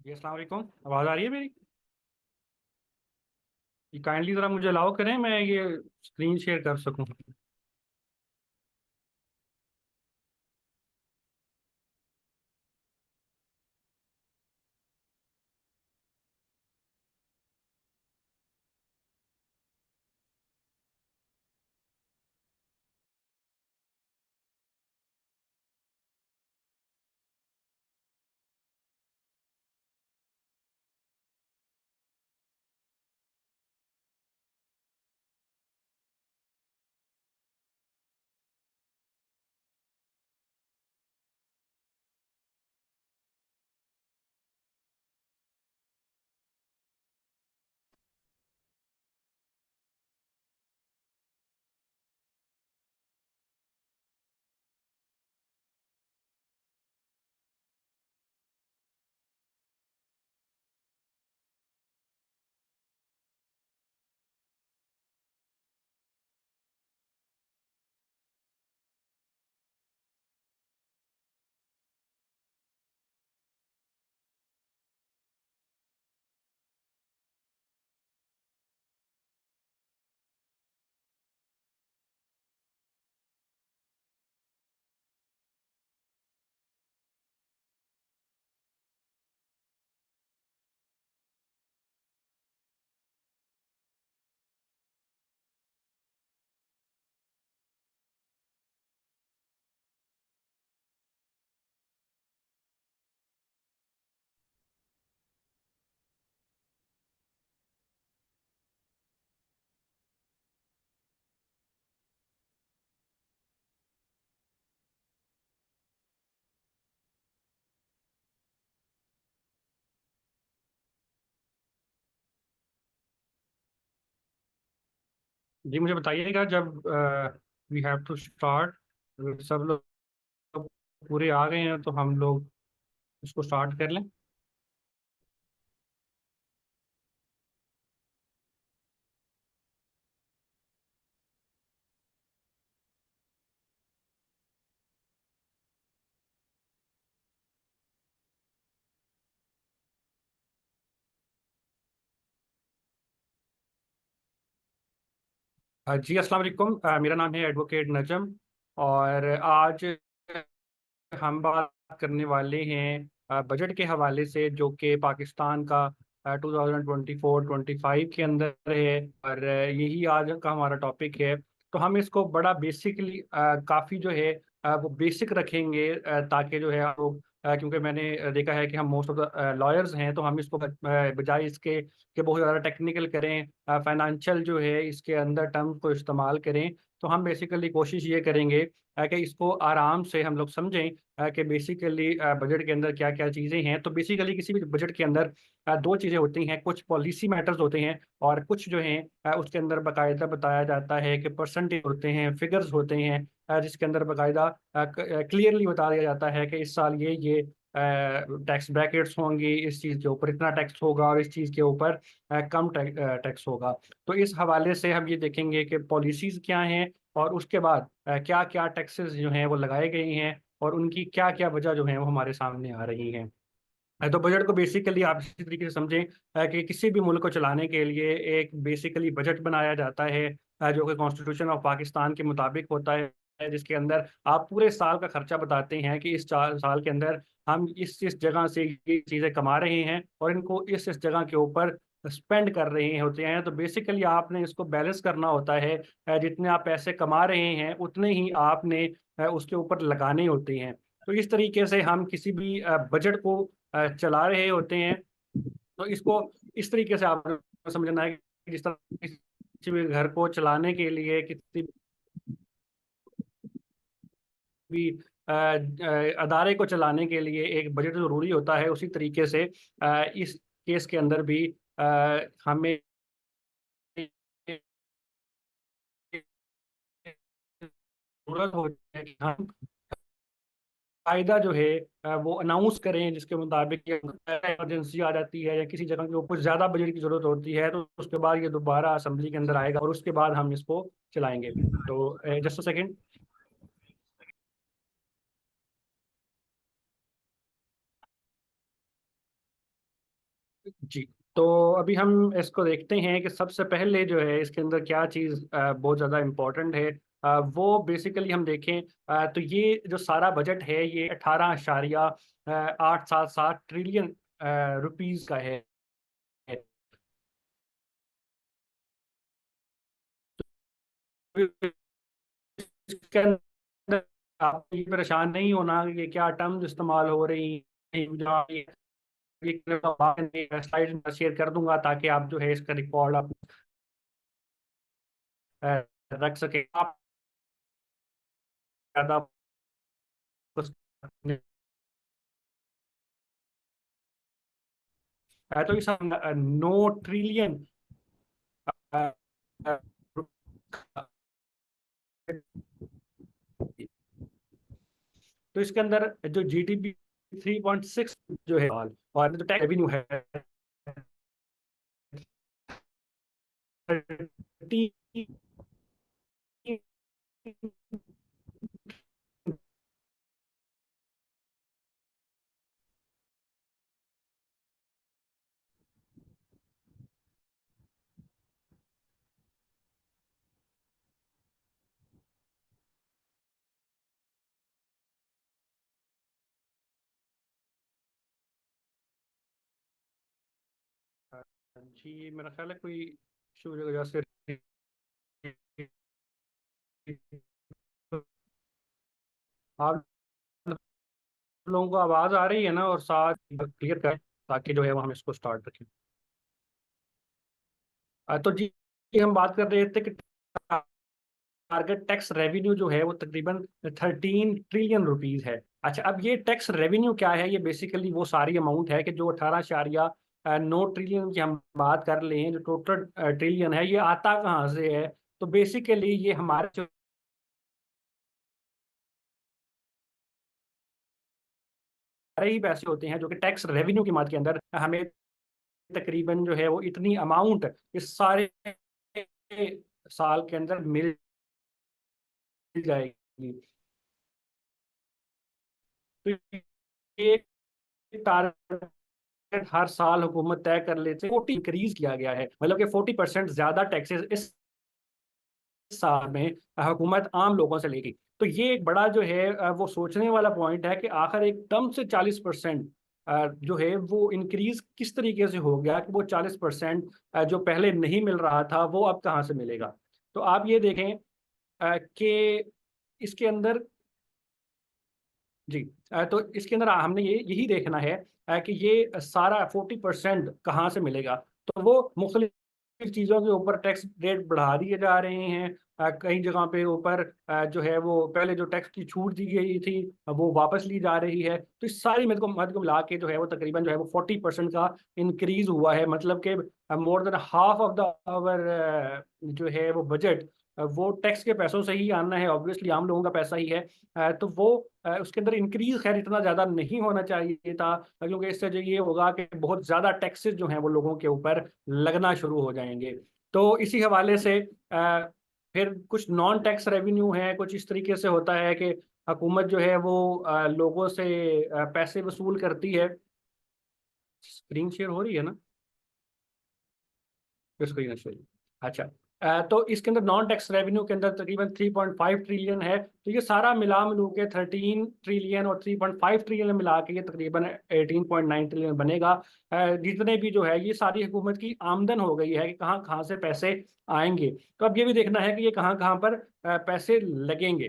जी अस्सलाम वालेकुम। आवाज़ आ रही है मेरी? ये काइंडली ज़रा मुझे अलाउ करें, मैं ये स्क्रीन शेयर कर सकूं। जी मुझे बताइएगा जब वी हैव टू स्टार्ट। सब लोग पूरे आ गए हैं तो हम लोग इसको स्टार्ट कर लें। जी अस्सलाम वालेकुम। मेरा नाम है एडवोकेट नजम। और आज हम बात करने वाले हैं बजट के हवाले से, जो कि पाकिस्तान का 2024-25 के अंदर है। और यही आज का हमारा टॉपिक है। तो हम इसको बड़ा बेसिकली काफ़ी जो है वो बेसिक रखेंगे, ताकि जो है आप लोग, क्योंकि मैंने देखा है कि हम मोस्ट ऑफ द लॉयर्स हैं, तो हम इसको बजाय इसके कि बहुत ज़्यादा टेक्निकल करें, फाइनेंशियल जो है इसके अंदर टर्म को इस्तेमाल करें। तो हम बेसिकली कोशिश ये करेंगे कि इसको आराम से हम लोग समझें कि बेसिकली बजट के अंदर क्या क्या चीज़ें हैं। तो बेसिकली किसी भी बजट के अंदर दो चीज़ें होती हैं, कुछ पॉलिसी मैटर्स होते हैं और कुछ जो हैं उसके अंदर बाकायदा बताया जाता है कि परसेंटेज होते हैं, फिगर्स होते हैं, जिसके अंदर बाकायदा क्लियरली बता दिया जाता है कि इस साल ये टैक्स ब्रैकेट्स होंगे, इस चीज़ के ऊपर इतना टैक्स होगा और इस चीज़ के ऊपर कम टैक्स होगा। तो इस हवाले से हम ये देखेंगे कि पॉलिसीज़ क्या हैं और उसके बाद क्या क्या टैक्सेस जो हैं वो लगाए गए हैं और उनकी क्या क्या वजह जो है वो हमारे सामने आ रही हैं। तो बजट को बेसिकली आप इसी तरीके से समझें कि किसी भी मुल्क को चलाने के लिए एक बेसिकली बजट बनाया जाता है, जो कि कॉन्स्टिट्यूशन ऑफ पाकिस्तान के मुताबिक होता है, जिसके अंदर आप पूरे साल का खर्चा बताते हैं कि इस 4 साल के अंदर हम इस जगह से ये चीज़ें कमा रहे हैं और इनको इस जगह के ऊपर स्पेंड कर रहे होते हैं। तो बेसिकली आपने इसको बैलेंस करना होता है, जितने आप पैसे कमा रहे हैं उतने ही आपने उसके ऊपर लगाने होते हैं। तो इस तरीके से हम किसी भी बजट को चला रहे होते हैं। तो इसको इस तरीके से आपको समझना है कि जिस तरह किसी भी घर को चलाने के लिए किसी भी अदारे को चलाने के लिए एक बजट ज़रूरी होता है, उसी तरीके से इस केस के अंदर भी हमें ज़रूरत होती है कि हम कायदा जो है वो अनाउंस करें, जिसके मुताबिक इमरजेंसी आ जाती है या किसी जगह के ऊपर ज़्यादा बजट की ज़रूरत होती है, तो उसके बाद ये दोबारा असेंबली के अंदर आएगा और उसके बाद हम इसको चलाएंगे। तो जस्ट अ सेकेंड। जी। तो अभी हम इसको देखते हैं कि सबसे पहले जो है इसके अंदर क्या चीज़ बहुत ज़्यादा इम्पोर्टेंट है। वो बेसिकली हम देखें तो ये जो सारा बजट है ये 18.877 ट्रिलियन रुपीस का है। इसके अंदर आप ये परेशान नहीं होना कि ये क्या टर्म्स इस्तेमाल हो रही हैं। स्लाइड में शेयर कर दूंगा ताकि आप जो है इसका रिकॉर्ड आप रख सके। आप ज्यादा तो इस 9 ट्रिलियन तो इसके अंदर जो जीडीपी 3.6 जो है और जो टैक्स रेवेन्यू है 30। जी मेरा ख्याल है कोई इशू की वजह से आप लोगों को आवाज आ रही है ना, और साथ क्लियर करें ताकि जो है वो हम इसको स्टार्ट रखें। तो जी हम बात कर रहे थे कि टारगेट टैक्स रेवेन्यू जो है वो तकरीबन 13 ट्रिलियन रुपीज है। अच्छा, अब ये टैक्स रेवेन्यू क्या है? ये बेसिकली वो सारी अमाउंट है कि जो 18.9 ट्रिलियन की हम बात कर रहे हैं, जो टोटल ट्रिलियन है, ये आता कहाँ से है? तो बेसिकली ये हमारे जो सारे ही पैसे होते हैं जो कि टैक्स रेवेन्यू की माद के अंदर हमें तकरीबन जो है वो इतनी अमाउंट इस सारे साल के अंदर मिल जाएगी। तो ये टारगेट हर साल हुकूमत तय कर लेते, 40 इंक्रीज किया गया है, मतलब कि 40% ज्यादा टैक्सेस इस साल में हुकूमत आम लोगों से लेगी। तो ये एक बड़ा जो है वो सोचने वाला पॉइंट है कि आखिर एकदम से 40% जो है वो इंक्रीज किस तरीके से हो गया कि वो 40% जो पहले नहीं मिल रहा था वो अब कहाँ से मिलेगा। तो आप ये देखें कि इसके अंदर जी तो इसके अंदर हमने ये यही देखना है कि ये सारा 40% कहाँ से मिलेगा। तो वो मुख्तलिफ चीज़ों के ऊपर टैक्स रेट बढ़ा दिए जा रहे हैं। कई जगह पे ऊपर जो है वो पहले जो टैक्स की छूट दी गई थी वो वापस ली जा रही है। तो इस सारी मद को मिला के जो है वो तकरीबन जो है वो 40% का इंक्रीज हुआ है, मतलब कि more than half of the hour जो है वो बजट वो टैक्स के पैसों से ही आना है, ऑब्वियसली आम लोगों का पैसा ही है। तो वो उसके अंदर इंक्रीज खैर इतना ज़्यादा नहीं होना चाहिए था, क्योंकि इससे जो ये होगा कि बहुत ज़्यादा टैक्सेस जो हैं वो लोगों के ऊपर लगना शुरू हो जाएंगे। तो इसी हवाले से फिर कुछ नॉन टैक्स रेवेन्यू है, कुछ इस तरीके से होता है कि हुकूमत जो है वो लोगों से पैसे वसूल करती है। स्क्रीन शेयर हो रही है ना? स्क्रीन शेयर, अच्छा। तो इसके अंदर नॉन टैक्स रेवेन्यू के अंदर तकरीबन 3.5 ट्रिलियन है। तो ये सारा मिला मिलू के 13 ट्रिलियन और 3.5 ट्रिलियन मिला के ये तकरीबन 18.9 ट्रिलियन बनेगा। जितने भी जो है ये सारी हुकूमत की आमदन हो गई है कि कहाँ कहाँ से पैसे आएंगे। तो अब ये भी देखना है कि ये कहाँ कहाँ पर पैसे लगेंगे।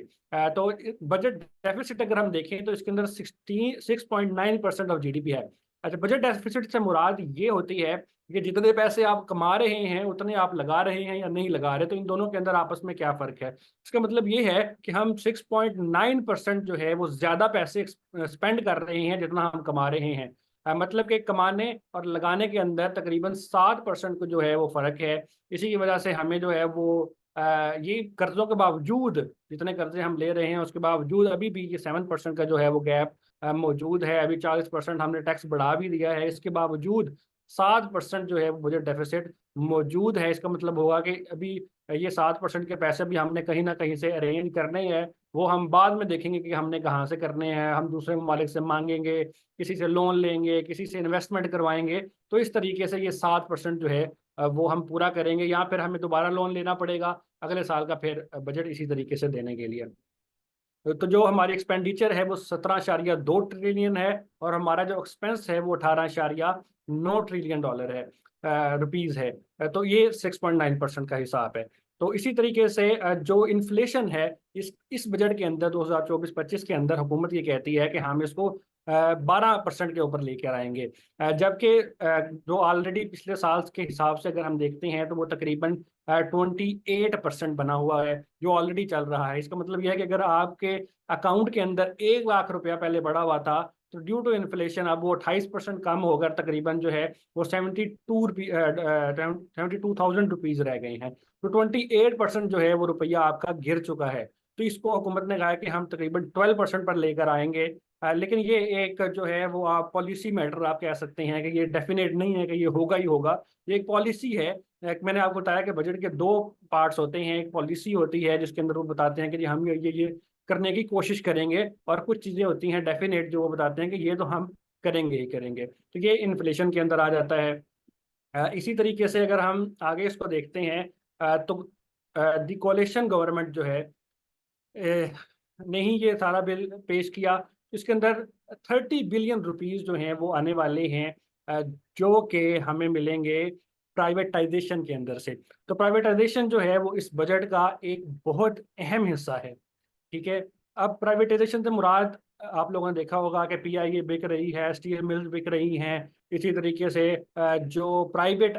तो बजट डेफिसिट अगर हम देखें तो इसके अंदर 6.9% ऑफ जीडीपी है। अच्छा, बजट डेफिसिट से मुराद ये होती है कि जितने पैसे आप कमा रहे हैं उतने आप लगा रहे हैं या नहीं लगा रहे, तो इन दोनों के अंदर आपस में क्या फ़र्क है। इसका मतलब ये है कि हम 6.9% जो है वो ज़्यादा पैसे स्पेंड कर रहे हैं जितना हम कमा रहे हैं। मतलब कि कमाने और लगाने के अंदर तकरीबन 7% को जो है वो फ़र्क है। इसी की वजह से हमें जो है वो ये कर्ज़ों के बावजूद, जितने कर्जे हम ले रहे हैं उसके बावजूद अभी भी ये 7% का जो है वो गैप मौजूद है। अभी 40% हमने टैक्स बढ़ा भी दिया है, इसके बावजूद 7% जो है बजट डेफिसिट मौजूद है। इसका मतलब होगा कि अभी ये 7% के पैसे भी हमने कहीं ना कहीं से अरेंज करने हैं। वो हम बाद में देखेंगे कि हमने कहाँ से करने हैं। हम दूसरे ममालिक से मांगेंगे, किसी से लोन लेंगे, किसी से इन्वेस्टमेंट करवाएंगे। तो इस तरीके से ये 7% जो है वो हम पूरा करेंगे, या फिर हमें दोबारा लोन लेना पड़ेगा अगले साल का फिर बजट इसी तरीके से देने के लिए। तो जो हमारी एक्सपेंडिचर है वो 17.2 ट्रिलियन है, और हमारा जो एक्सपेंस है वो 18.9 ट्रिलियन डॉलर है, रुपीज है। तो ये 6.9% का हिसाब है। तो इसी तरीके से जो इन्फ्लेशन है इस बजट के अंदर 2024-25 के अंदर हुकूमत ये कहती है कि हम इसको 12% के ऊपर लेकर आएंगे। जबकि जो ऑलरेडी पिछले साल के हिसाब से अगर हम देखते हैं तो वो तकरीबन 28% बना हुआ है जो ऑलरेडी चल रहा है। इसका मतलब यह है कि अगर आपके अकाउंट के अंदर 1 लाख रुपया पहले बढ़ा हुआ था, तो ड्यू टू इन्फ्लेशन अब वो 28% कम होकर तकरीबन जो है वो 72,000 रुपीज रह गए हैं। तो 28% जो है वो रुपया आपका गिर चुका है। तो इसको हुकूमत ने कहा है कि हम तकरीबन 12% पर लेकर आएंगे। लेकिन ये एक जो है वो आप पॉलिसी मैटर आप कह सकते हैं कि ये डेफिनेट नहीं है कि ये होगा ही होगा। ये एक पॉलिसी है। एक मैंने आपको बताया कि बजट के दो पार्ट्स होते हैं। एक पॉलिसी होती है जिसके अंदर वो बताते हैं कि जी हम ये करने की कोशिश करेंगे, और कुछ चीज़ें होती हैं डेफिनेट जो वो बताते हैं कि ये तो हम करेंगे ही करेंगे। तो ये इन्फ्लेशन के अंदर आ जाता है। इसी तरीके से अगर हम आगे इसको देखते हैं तो द कोalition गवर्नमेंट जो है ने ही ये सारा बिल पेश किया। इसके अंदर 30 बिलियन रुपीस जो हैं वो आने वाले हैं, जो कि हमें मिलेंगे प्राइवेटाइजेशन के अंदर से। तो प्राइवेटाइजेशन जो है वो इस बजट का एक बहुत अहम हिस्सा है। ठीक है। अब प्राइवेटाइजेशन से मुराद आप लोगों ने देखा होगा कि पीआईए बिक रही है, स्टील मिल्स बिक रही हैं। इसी तरीके से जो प्राइवेट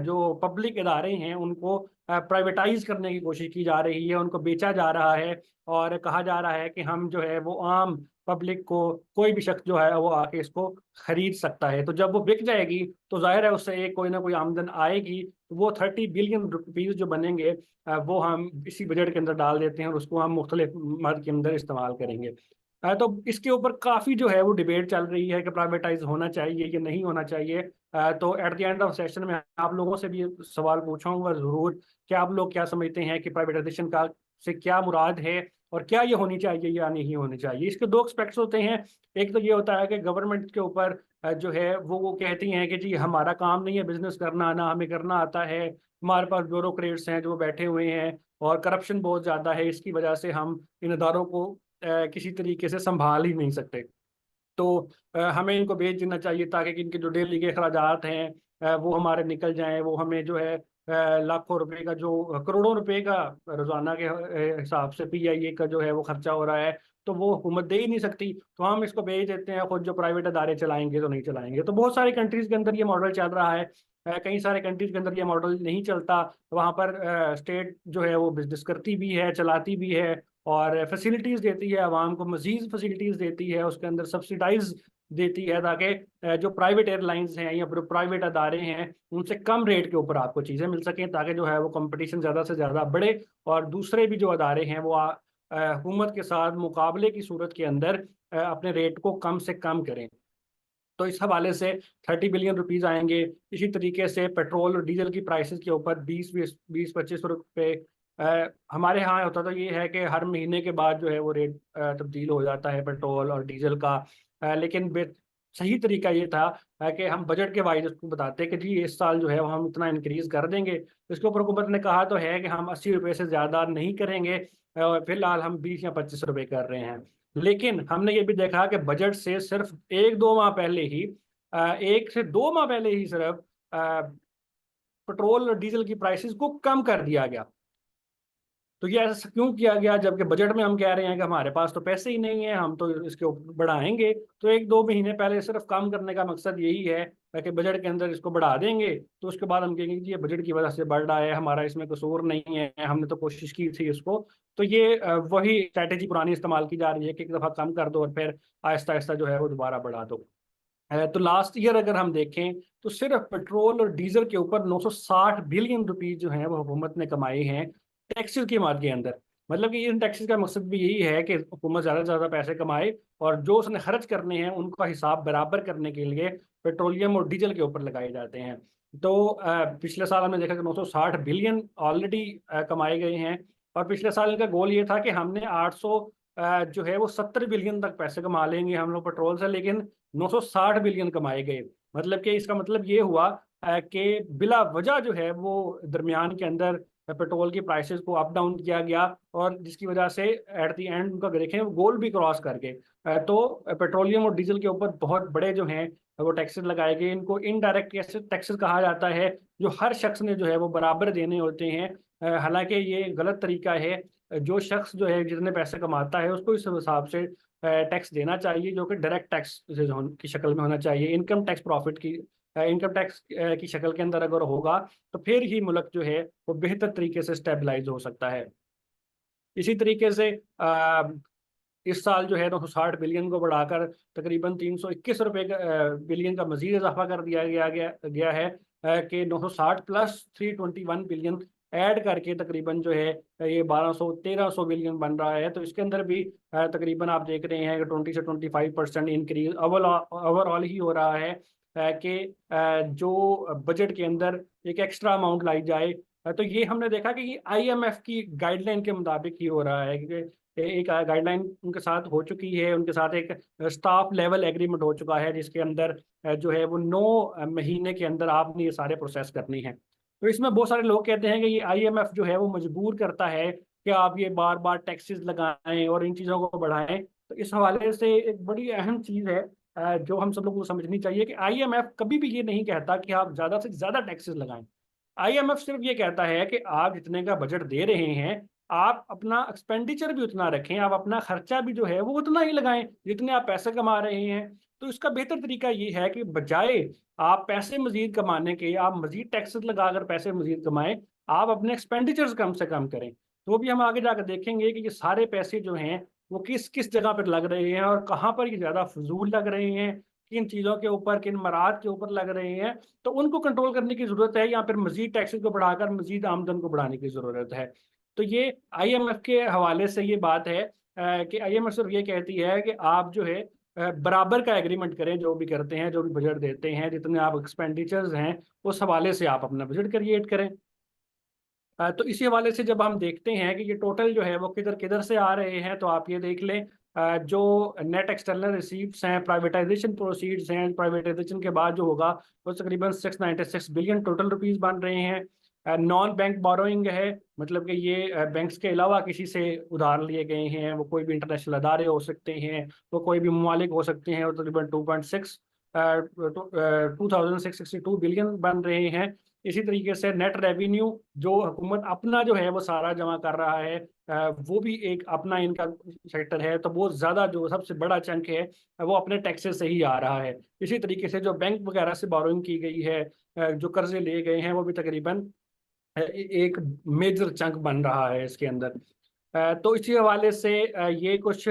जो पब्लिक इदारे हैं उनको प्राइवेटाइज करने की कोशिश की जा रही है, उनको बेचा जा रहा है, और कहा जा रहा है कि हम जो है वो आम पब्लिक को, कोई भी शख्स जो है वो आके इसको खरीद सकता है। तो जब वो बिक जाएगी तो जाहिर है उससे एक कोई ना कोई आमदन आएगी। तो वो 30 बिलियन रुपीज जो बनेंगे वो हम इसी बजट के अंदर डाल देते हैं और उसको हम मुख्तलिफ मद के अंदर इस्तेमाल करेंगे। तो इसके ऊपर काफ़ी जो है वो डिबेट चल रही है कि प्राइवेटाइज होना चाहिए कि नहीं होना चाहिए। तो at the end of session में आप लोगों से भी ये सवाल पूछूंगा ज़रूर कि आप लोग क्या समझते हैं कि प्राइवेटाइजेशन का से क्या मुराद है, और क्या ये होनी चाहिए या नहीं होनी चाहिए। इसके दो एस्पेक्ट्स होते हैं। एक तो ये होता है कि गवर्नमेंट के ऊपर जो है वो कहती हैं कि जी हमारा काम नहीं है बिजनेस करना, ना हमें करना आता है, हमारे पास ब्यूरोक्रेट्स हैं जो बैठे हुए हैं, और करप्शन बहुत ज़्यादा है, इसकी वजह से हम इन इदारों को किसी तरीके से संभाल ही नहीं सकते। तो हमें इनको भेज देना चाहिए ताकि इनके जो डेली के अखराजात हैं वो हमारे निकल जाएं। वो हमें जो है लाखों रुपए का, जो करोड़ों रुपए का रोजाना के हिसाब से पीआईए का जो है वो खर्चा हो रहा है, तो वो हुकूमत दे ही नहीं सकती। तो हम इसको भेज देते हैं, खुद जो प्राइवेट अदारे चलाएंगे तो नहीं चलाएंगे। तो बहुत सारी कंट्रीज के अंदर ये मॉडल चल रहा है। कई सारे कंट्रीज के अंदर ये मॉडल नहीं चलता। वहाँ पर स्टेट जो है वो बिजनेस करती भी है, चलाती भी है, और फैसिलिटीज़ देती है, आवाम को मजीद फैसिलिटीज़ देती है, उसके अंदर सब्सिडाइज देती है, ताकि जो प्राइवेट एयरलाइंस हैं या प्राइवेट अदारे हैं उनसे कम रेट के ऊपर आपको चीज़ें मिल सकें, ताकि जो है वो कंपटीशन ज़्यादा से ज़्यादा बढ़े और दूसरे भी जो अदारे हैं वो हुकूमत के साथ मुकाबले की सूरत के अंदर अपने रेट को कम से कम करें। तो इस हवाले से 30 बिलियन रुपीज़ आएंगे। इसी तरीके से पेट्रोल और डीजल की प्राइसेस के ऊपर 20-25 रुपए हमारे यहाँ होता तो ये है कि हर महीने के बाद जो है वो रेट तब्दील हो जाता है पेट्रोल और डीजल का। लेकिन सही तरीका ये था कि हम बजट के वाइज उसको बताते कि जी इस साल जो है वो हम इतना इंक्रीज कर देंगे। इसके ऊपर हुकूमत ने कहा तो है कि हम 80 रुपये से ज़्यादा नहीं करेंगे, फिलहाल हम 20 या 25 रुपये कर रहे हैं। लेकिन हमने ये भी देखा कि बजट से सिर्फ 1-2 माह पहले ही 1 से 2 माह पहले ही सिर्फ पेट्रोल और डीजल की प्राइसेस को कम कर दिया गया। तो ये ऐसा क्यों किया गया, जबकि बजट में हम कह रहे हैं कि हमारे पास तो पैसे ही नहीं है, हम तो इसके ऊपर बढ़ाएंगे। तो 1-2 महीने पहले सिर्फ कम करने का मकसद यही है ताकि बजट के अंदर इसको बढ़ा देंगे, तो उसके बाद हम कहेंगे कि ये बजट की वजह से बढ़ रहा है, हमारा इसमें कसूर नहीं है, हमने तो कोशिश की थी इसको। तो ये वही स्ट्रैटेजी पुरानी इस्तेमाल की जा रही है कि एक दफ़ा कम कर दो और फिर आहिस्ता आहिस्ता जो है वो दोबारा बढ़ा दो। तो लास्ट ईयर अगर हम देखें तो सिर्फ पेट्रोल और डीजल के ऊपर 960 बिलियन रुपीज जो हैं वो हुकूमत ने कमाए हैं टैक्सेस की मार के अंदर। मतलब कि इन टैक्सेस का मकसद भी यही है कि हुकूमत ज़्यादा से ज़्यादा पैसे कमाए और जो उसने खर्च करने हैं उनका हिसाब बराबर करने के लिए पेट्रोलियम और डीजल के ऊपर लगाए जाते हैं। तो पिछले साल हमने देखा कि 960 बिलियन ऑलरेडी कमाए गए हैं, और पिछले साल इनका गोल ये था कि हमने 800 जो है वो 70 बिलियन तक पैसे कमा लेंगे हम लोग पेट्रोल से, लेकिन 960 बिलियन कमाए गए। मतलब कि इसका मतलब ये हुआ कि बिला वजह जो है वो दरमियान के अंदर पेट्रोल की प्राइसेस को अप डाउन किया गया, और जिसकी वजह से एट द एंड उनका देखें वो गोल भी क्रॉस कर गए। तो पेट्रोलियम और डीजल के ऊपर बहुत बड़े जो हैं वो टैक्सेस लगाए गए। इनको इनडायरेक्ट टैक्सेस कहा जाता है, जो हर शख्स ने जो है वो बराबर देने होते हैं। हालांकि ये गलत तरीका है। जो शख्स जो है जितने पैसे कमाता है उसको इस हिसाब से टैक्स देना चाहिए, जो कि डायरेक्ट टैक्स की शक्ल में होना चाहिए। इनकम टैक्स प्रॉफिट की इनकम टैक्स की शक्ल के अंदर अगर होगा तो फिर ही मुल्क जो है वो बेहतर तरीके से स्टेबलाइज हो सकता है। इसी तरीके से इस साल जो है 960 बिलियन को बढ़ाकर तकरीबन 321 रुपये बिलियन का मजीद इजाफा कर दिया गया है, कि 960 प्लस 321 बिलियन ऐड करके तकरीबन जो है ये 1200-1300 बिलियन बन रहा है। तो इसके अंदर भी तकरीबन आप देख रहे हैं कि 20 से 25% इंक्रीज ओवरऑल ही हो रहा है, कि जो बजट के अंदर एक एक्स्ट्रा अमाउंट लाई जाए। तो ये हमने देखा कि ये IMF की गाइडलाइन के मुताबिक ही हो रहा है, क्योंकि एक गाइडलाइन उनके साथ हो चुकी है, उनके साथ एक स्टाफ लेवल एग्रीमेंट हो चुका है, जिसके अंदर जो है वो 9 महीने के अंदर आपने ये सारे प्रोसेस करनी है। तो इसमें बहुत सारे लोग कहते हैं कि ये IMF जो है वो मजबूर करता है कि आप ये बार बार टैक्सेस लगाएं और इन चीज़ों को बढ़ाएं। तो इस हवाले से एक बड़ी अहम चीज़ है जो हम सब लोगों को समझनी चाहिए कि IMF कभी भी ये नहीं कहता कि आप ज़्यादा से ज़्यादा टैक्सेस लगाएं। IMF सिर्फ ये कहता है कि आप जितने का बजट दे रहे हैं आप अपना एक्सपेंडिचर भी उतना रखें, आप अपना खर्चा भी जो है वो उतना ही लगाएं जितने आप पैसे कमा रहे हैं। तो इसका बेहतर तरीका ये है कि बजाय आप पैसे मजीद कमाने के, आप मजीद टैक्सेस लगाकर पैसे मजीद कमाएं, आप अपने एक्सपेंडिचर्स कम से कम करें। तो वो भी हम आगे जाकर देखेंगे कि ये सारे पैसे जो हैं वो किस किस जगह पर लग रहे हैं और कहाँ पर ये ज़्यादा फजूल लग रहे हैं, किन चीज़ों के ऊपर, किन मराद के ऊपर लग रहे हैं। तो उनको कंट्रोल करने की ज़रूरत है, या फिर मजीद टैक्सेस को बढ़ाकर मजीद आमदन को बढ़ाने की ज़रूरत है। तो ये IMF के हवाले से ये बात है कि IMF सिर्फ ये कहती है कि आप जो है बराबर का एग्रीमेंट करें, जो भी करते हैं, जो भी बजट देते हैं, जितने आप एक्सपेंडिचर्स हैं उस हवाले से आप अपना बजट क्रिएट करें। तो इसी हवाले से जब हम देखते हैं कि ये टोटल जो है वो किधर किधर से आ रहे हैं, तो आप ये देख लें जो नेट एक्सटर्नल रिसीप्ट्स हैं, प्राइवेटाइजेशन प्रोसीड्स हैं, प्राइवेटाइजेशन के बाद जो होगा वो तकरीबन 696 बिलियन टोटल रुपीस बन रहे हैं। नॉन बैंक बोरोइंग है, मतलब कि ये बैंक्स के अलावा किसी से उधार लिए गए हैं, वो कोई भी इंटरनेशनल अदारे हो सकते हैं, वो कोई भी ममालिक हो सकते हैं, वो तकरीबन 2662 बिलियन बन रहे हैं। इसी तरीके से नेट रेवेन्यू जो हुकूमत अपना जो है वो सारा जमा कर रहा है, वो भी एक अपना इनका सेक्टर है, तो बहुत ज़्यादा जो सबसे बड़ा चंक है वो अपने टैक्सेस से ही आ रहा है। इसी तरीके से जो बैंक वगैरह से बोरोइंग की गई है, जो कर्जे लिए गए हैं, वो भी तकरीबन एक मेजर चंक बन रहा है इसके अंदर। तो इसी हवाले से ये कुछ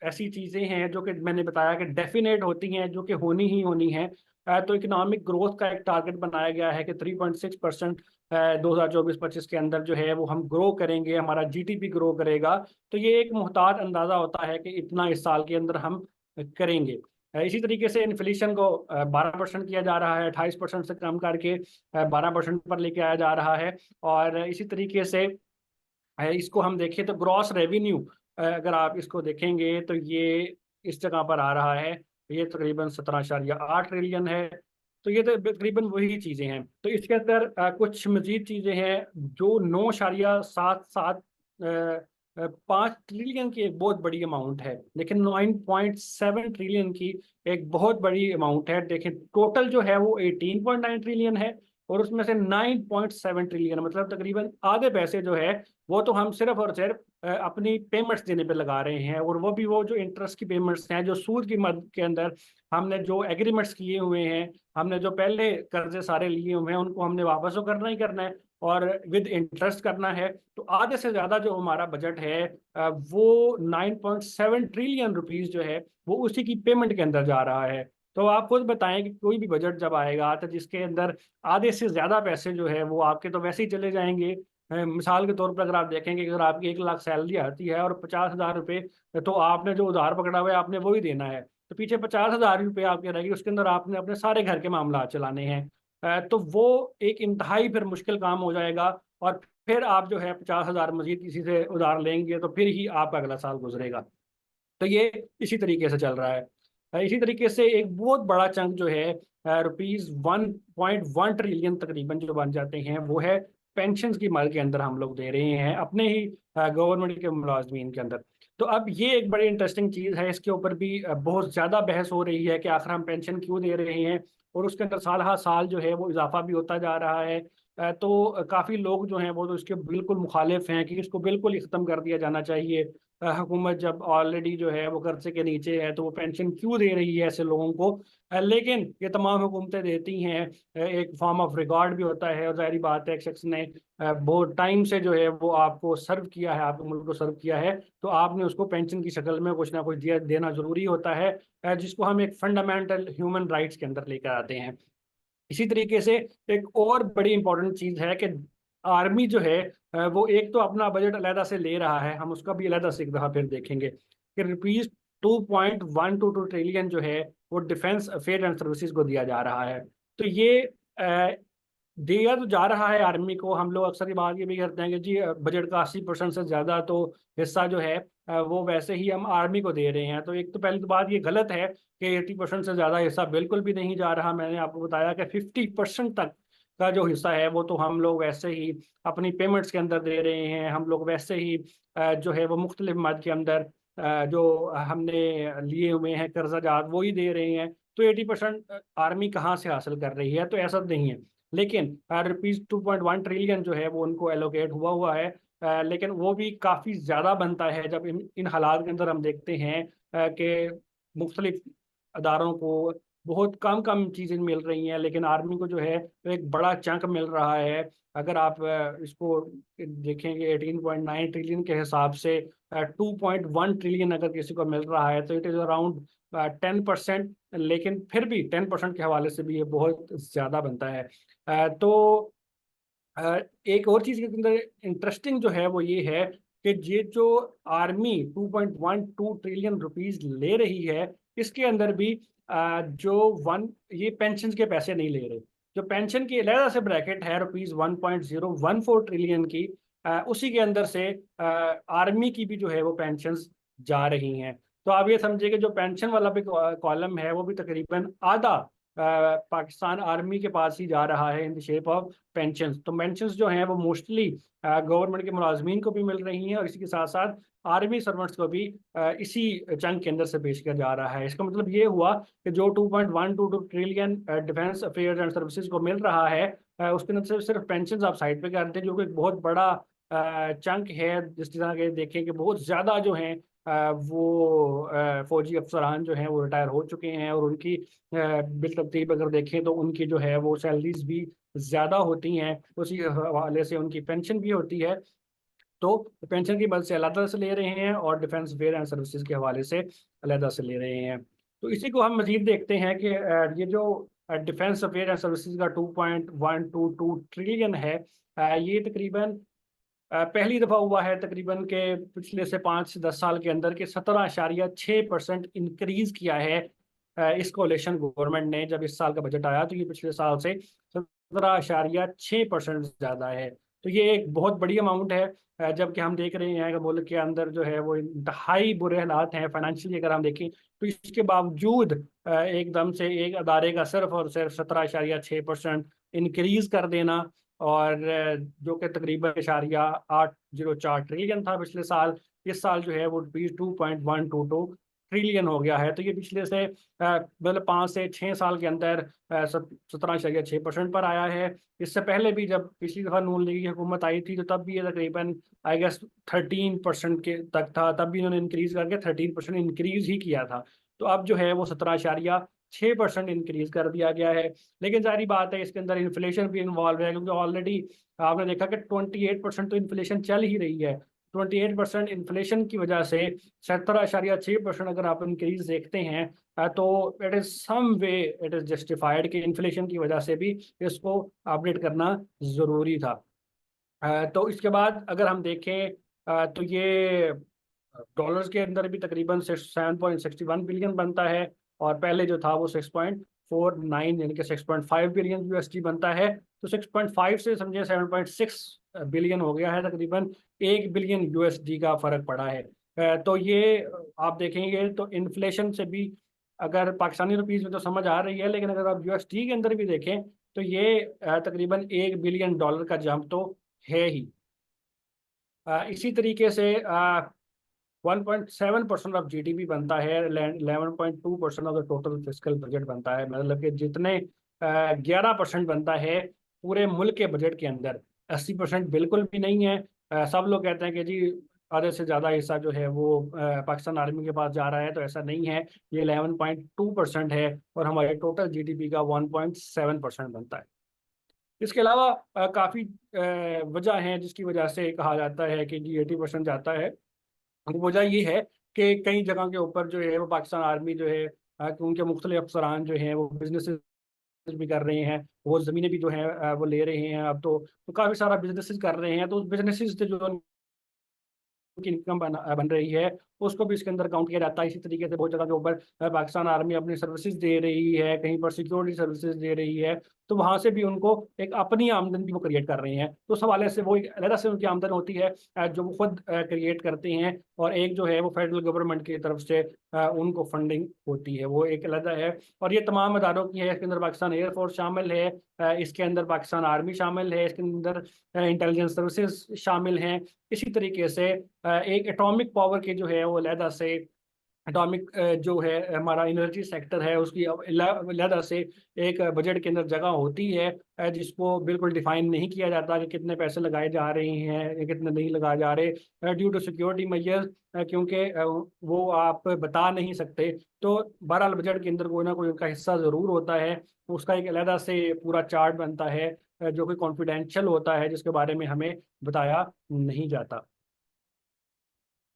ऐसी चीज़ें हैं जो कि मैंने बताया कि डेफिनेट होती हैं, जो कि होनी ही होनी है। तो इकोनॉमिक ग्रोथ का एक टारगेट बनाया गया है कि 3.6% 2024-25 के अंदर जो है वो हम ग्रो करेंगे, हमारा जीडीपी ग्रो करेगा। तो ये एक मुहतात अंदाज़ा होता है कि इतना इस साल के अंदर हम करेंगे। इसी तरीके से इन्फ्लेशन को 12% किया जा रहा है, 28% से कम करके 12% पर लेके आया जा रहा है। और इसी तरीके से इसको हम देखें तो ग्रॉस रेवेन्यू, अगर आप इसको देखेंगे तो ये इस जगह पर आ रहा है, ये तकरीबन 17.8 ट्रिलियन है। तो ये तो तकरीबन वही चीज़ें हैं। तो इसके अंदर कुछ मजीद चीज़ें हैं जो 9.77 5 ट्रिलियन की एक बहुत बड़ी अमाउंट है, लेकिन 9.7 ट्रिलियन की एक बहुत बड़ी अमाउंट है। देखें टोटल जो है वो 18.9 ट्रिलियन है, और उसमें से 9.7 ट्रिलियन मतलब तकरीबन आधे पैसे जो है वो तो हम सिर्फ और सिर्फ अपनी पेमेंट्स देने पे लगा रहे हैं। और वो भी वो जो इंटरेस्ट की पेमेंट्स हैं, जो सूद की मद के अंदर हमने जो एग्रीमेंट्स किए हुए हैं, हमने जो पहले कर्जे सारे लिए हुए हैं, उनको हमने वापस तो करना ही करना है और विद इंटरेस्ट करना है। तो आधे से ज़्यादा जो हमारा बजट है वो 9.7 ट्रिलियन रुपीज़ जो है वो उसी की पेमेंट के अंदर जा रहा है। तो आप खुद बताएं कि कोई भी बजट जब आएगा तो जिसके अंदर आधे से ज़्यादा पैसे जो है वो आपके तो वैसे ही चले जाएंगे। मिसाल के तौर पर अगर आप देखेंगे कि अगर आपकी 1 लाख सैलरी आती है और 50,000 रुपये तो आपने जो उधार पकड़ा हुआ है आपने वो ही देना है, तो पीछे 50,000 रुपये आपके रहेगी, उसके अंदर आपने अपने सारे घर के मामला चलाने हैं। तो वो एक इंतहाई फिर मुश्किल काम हो जाएगा। और फिर आप जो है 50,000 मजीद किसी से उधार लेंगे तो फिर ही आपका अगला साल गुजरेगा। तो ये इसी तरीके से चल रहा है। इसी तरीके से एक बहुत बड़ा चंक जो है ₹1.1 ट्रिलियन तकरीबन जो बन जाते हैं वो है पेंशन की मद के अंदर हम लोग दे रहे हैं अपने ही गवर्नमेंट के मुलाजमीन के अंदर। तो अब ये एक बड़ी इंटरेस्टिंग चीज़ है, इसके ऊपर भी बहुत ज़्यादा बहस हो रही है कि आखिर हम पेंशन क्यों दे रहे हैं, और उसके अंदर साल हर साल जो है वो इजाफा भी होता जा रहा है। तो काफ़ी लोग जो हैं वो तो इसके बिल्कुल मुखालिफ हैं कि इसको बिल्कुल ही ख़त्म कर दिया जाना चाहिए। हुकूमत जब ऑलरेडी जो है वो कर्जे के नीचे है तो वो पेंशन क्यों दे रही है ऐसे लोगों को। लेकिन ये तमाम हुकूमतें देती हैं, एक फॉर्म ऑफ रिकॉर्ड भी होता है, और जाहिर बात है एक शख्स ने बहुत टाइम से जो है वो आपको सर्व किया है, आपके मुल्क को सर्व किया है, तो आपने उसको पेंशन की शक्ल में कुछ ना कुछ दिया देना जरूरी होता है, जिसको हम एक फंडामेंटल ह्यूमन राइट्स के अंदर लेकर आते हैं। इसी तरीके से एक और बड़ी इंपॉर्टेंट चीज़ है कि आर्मी जो है वो एक तो अपना बजट अलहदा से ले रहा है, हम उसका भी अलहदा से एक दफ़ा फिर देखेंगे कि ₹2.122 ट्रिलियन जो है वो डिफेंस अफेयर एंड सर्विसेज को दिया जा रहा है। तो ये दिया तो जा रहा है आर्मी को। हम लोग अक्सर ये बात ये भी करते हैं कि जी बजट का 80% से ज़्यादा तो हिस्सा जो है वो वैसे ही हम आर्मी को दे रहे हैं। तो एक तो पहली तो बात ये गलत है कि 80% से ज़्यादा हिस्सा बिल्कुल भी नहीं जा रहा। मैंने आपको बताया कि 50% तक का जो हिस्सा है वो तो हम लोग वैसे ही अपनी पेमेंट्स के अंदर दे रहे हैं। हम लोग वैसे ही जो है वो मुख्तलिफ मद के अंदर जो हमने लिए हुए हैं कर्जा जात वो ही दे रहे हैं। तो 80% आर्मी कहाँ से हासिल कर रही है, तो ऐसा नहीं है। लेकिन ₹2.1 ट्रिलियन जो है वो उनको एलोकेट हुआ हुआ है। लेकिन वो भी काफ़ी ज़्यादा बनता है जब इन इन हालात के अंदर हम देखते हैं कि मुख्तलिफ अदारों को बहुत कम कम चीज़ें मिल रही हैं, लेकिन आर्मी को जो है वो एक बड़ा चंक मिल रहा है। अगर आप इसको देखेंगे 18.9 ट्रिलियन के हिसाब से 2.1 ट्रिलियन अगर किसी को मिल रहा है तो इट इज़ अराउंड 10%। लेकिन फिर भी 10% के हवाले से भी ये बहुत ज़्यादा बनता है। तो एक और चीज़ के अंदर इंटरेस्टिंग जो है वो ये है कि ये जो आर्मी 2.12 ट्रिलियन रुपीस ले रही है, इसके अंदर भी जो वन ये पेंशन के पैसे नहीं ले रहे। जो पेंशन की अलहदा से ब्रैकेट है ₹1.014 ट्रिलियन की, उसी के अंदर से आर्मी की भी जो है वो पेंशन जा रही हैं। तो आप ये समझिए कि जो पेंशन वाला भी कॉलम है वो भी तकरीबन आधा पाकिस्तान आर्मी के पास ही जा रहा है in the shape of pension. तो पेंशन जो हैं वो मोस्टली गवर्नमेंट के मुलाजमीन को भी मिल रही हैं, और इसी के साथ साथ आर्मी सर्वेंट्स को भी इसी चंक के अंदर से पेश किया जा रहा है। इसका मतलब ये हुआ कि जो 2.122 trillion defence affairs and services को मिल रहा है उसके अंदर से सिर्फ पेंशन आप साइड पे करते हैं, जो कि एक बहुत बड़ा चंक है। जिस तरह के देखें कि बहुत ज़्यादा जो हैं वो फौजी अफसरान जो हैं वो रिटायर हो चुके हैं, और उनकी बिलतरतीब अगर देखें तो उनकी जो है वो सैलरीज भी ज़्यादा होती हैं, उसी हवाले से उनकी पेंशन भी होती है। तो पेंशन की मदद से अलग से ले रहे हैं और डिफेंस वेयर एंड सर्विसेज के हवाले से अलग से ले रहे हैं। तो इसी को हम मजीद देखते हैं कि ये जो डिफेंस वेयर एंड सर्विसेज का 2.122 ट्रिलियन है, ये तकरीबन पहली दफ़ा हुआ है तकरीबन के पिछले से 5 से 10 साल के अंदर के 17.6% इंक्रीज किया है इस कोलेशन गवर्नमेंट ने। जब इस साल का बजट आया तो ये पिछले साल से 17.6% ज़्यादा है। तो ये एक बहुत बड़ी अमाउंट है, जबकि हम देख रहे हैं कि मुल्क के अंदर जो है वो इंतहाई बुरे हालात हैं फाइनेंशियली। अगर हम देखें तो इसके बावजूद एकदम से एक अदारे का सिर्फ और सिर्फ 17.6% इंक्रीज कर देना, और जो कि तकरीबन 804 ट्रिलियन था पिछले साल, इस साल जो है वो 2.122 ट्रिलियन हो गया है। तो ये पिछले से मतलब 5 से 6 साल के अंदर 17.6% पर आया है। इससे पहले भी जब पिछली दफ़ा नून लीग की हुकूमत आई थी तो तब भी ये तकरीबन आई गेस 13% के तक था, तब भी इन्होंने इंक्रीज करके 13% इंक्रीज ही किया था। तो अब जो है वो 17.6% इंक्रीज कर दिया गया है। लेकिन जारी बात है इसके अंदर इन्फ्लेशन भी इन्वॉल्व है, क्योंकि ऑलरेडी आपने देखा कि 28% तो इन्फ्लेशन चल ही रही है। 28% इन्फ्लेशन की वजह से 17.6% अगर आप इंक्रीज देखते हैं तो it is some way it is justified कि इन्फ्लेशन की वजह से भी इसको अपडेट करना ज़रूरी था। तो इसके बाद अगर हम देखें तो ये डॉलर्स के अंदर भी तकरीबन 7.61 बिलियन बनता है, और पहले जो था वो 6.49 यानी कि 6.5 बिलियन यूएसडी बनता है। तो 6.5 से समझे 7.6 बिलियन हो गया है, तकरीबन 1 बिलियन यूएसडी का फर्क पड़ा है। तो ये आप देखेंगे तो इन्फ्लेशन से भी अगर पाकिस्तानी रुपीज़ में तो समझ आ रही है, लेकिन अगर आप यूएसडी के अंदर भी देखें तो ये तकरीबन $1 बिलियन का जंप तो है ही। इसी तरीके से 1.7% ऑफ जीडीपी बनता है, 11.2% of the total fiscal budget बनता है। मतलब कि जितने 11% बनता है पूरे मुल्क के बजट के अंदर, 80% बिल्कुल भी नहीं है। सब लोग कहते हैं कि जी आधे से ज़्यादा हिस्सा जो है वो पाकिस्तान आर्मी के पास जा रहा है, तो ऐसा नहीं है। ये 11.2% है और हमारे टोटल जीडीपी का 1.7% बनता है। इसके अलावा काफ़ी वजह हैं जिसकी वजह से कहा जाता है कि जी 80% जाता है। वजह ये है कि कई जगह के ऊपर जो है वो पाकिस्तान आर्मी जो है कि उनके मुख्तलिफ अफसरान जो हैं वो बिजनेस भी कर रहे हैं, वो ज़मीनें भी जो हैं वो ले रहे हैं। अब तो काफ़ी सारा बिजनेस कर रहे हैं, तो उस बिजनेस से जो की इनकम बन रही है उसको भी इसके अंदर काउंट किया जाता है। इसी तरीके से बहुत जगह के ऊपर पाकिस्तान आर्मी अपनी सर्विसेज दे रही है, कहीं पर सिक्योरिटी सर्विसेज दे रही है, तो वहां से भी उनको एक अपनी आमदन भी वो क्रिएट कर रहे हैं। तो उस हवाले से वो एक अलग से उनकी आमदन होती है जो वो खुद क्रिएट करते हैं, और एक जो है वो फेडरल गवर्नमेंट की तरफ से उनको फंडिंग होती है, वो एक अलग है। और ये तमाम अदारों की है, इसके अंदर पाकिस्तान एयरफोर्स शामिल है, इसके अंदर पाकिस्तान आर्मी शामिल है, इसके अंदर इंटेलिजेंस सर्विसेज शामिल हैं। इसी तरीके से एक एटॉमिक पावर के जो है वो अलहदा से एटॉमिक जो है हमारा एनर्जी सेक्टर है उसकी अलहदा से एक बजट के अंदर जगह होती है, जिसको बिल्कुल डिफाइन नहीं किया जाता कि कितने पैसे लगाए जा रहे हैं या कितने नहीं लगाए जा रहे ड्यू टू सिक्योरिटी मेजर्स, क्योंकि वो आप बता नहीं सकते। तो बहरहाल बजट के अंदर कोई ना कोई उनका हिस्सा ज़रूर होता है, उसका एक अलहदा से पूरा चार्ट बनता है जो कि कॉन्फिडेंशियल होता है, जिसके बारे में हमें बताया नहीं जाता।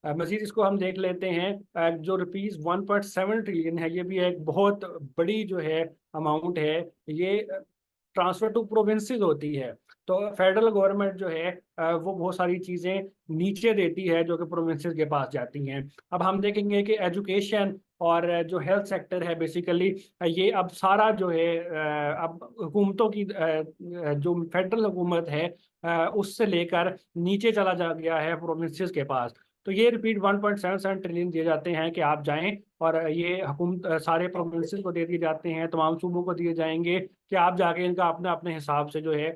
मजीद इसको हम देख लेते हैं, जो रुपीज़ 1.7 ट्रिलियन है, ये भी एक बहुत बड़ी जो है अमाउंट है। ये ट्रांसफर टू प्रोविंसेस होती है। तो फेडरल गवर्नमेंट जो है वो बहुत सारी चीज़ें नीचे देती है जो कि प्रोविंसेस के पास जाती हैं। अब हम देखेंगे कि एजुकेशन और जो हेल्थ सेक्टर है बेसिकली ये अब सारा जो है अब हुकूमतों की जो फेडरल हुकूमत है उससे लेकर नीचे चला जा गया है प्रोविंसेस के पास। तो ये रिपीट 1.77 ट्रिलियन दिए जाते हैं कि आप जाएं, और ये हुकूमत सारे प्रोविंसेस को दे दिए जाते हैं, तमाम सूबों को दिए जाएंगे कि आप जाके इनका अपने अपने हिसाब से जो है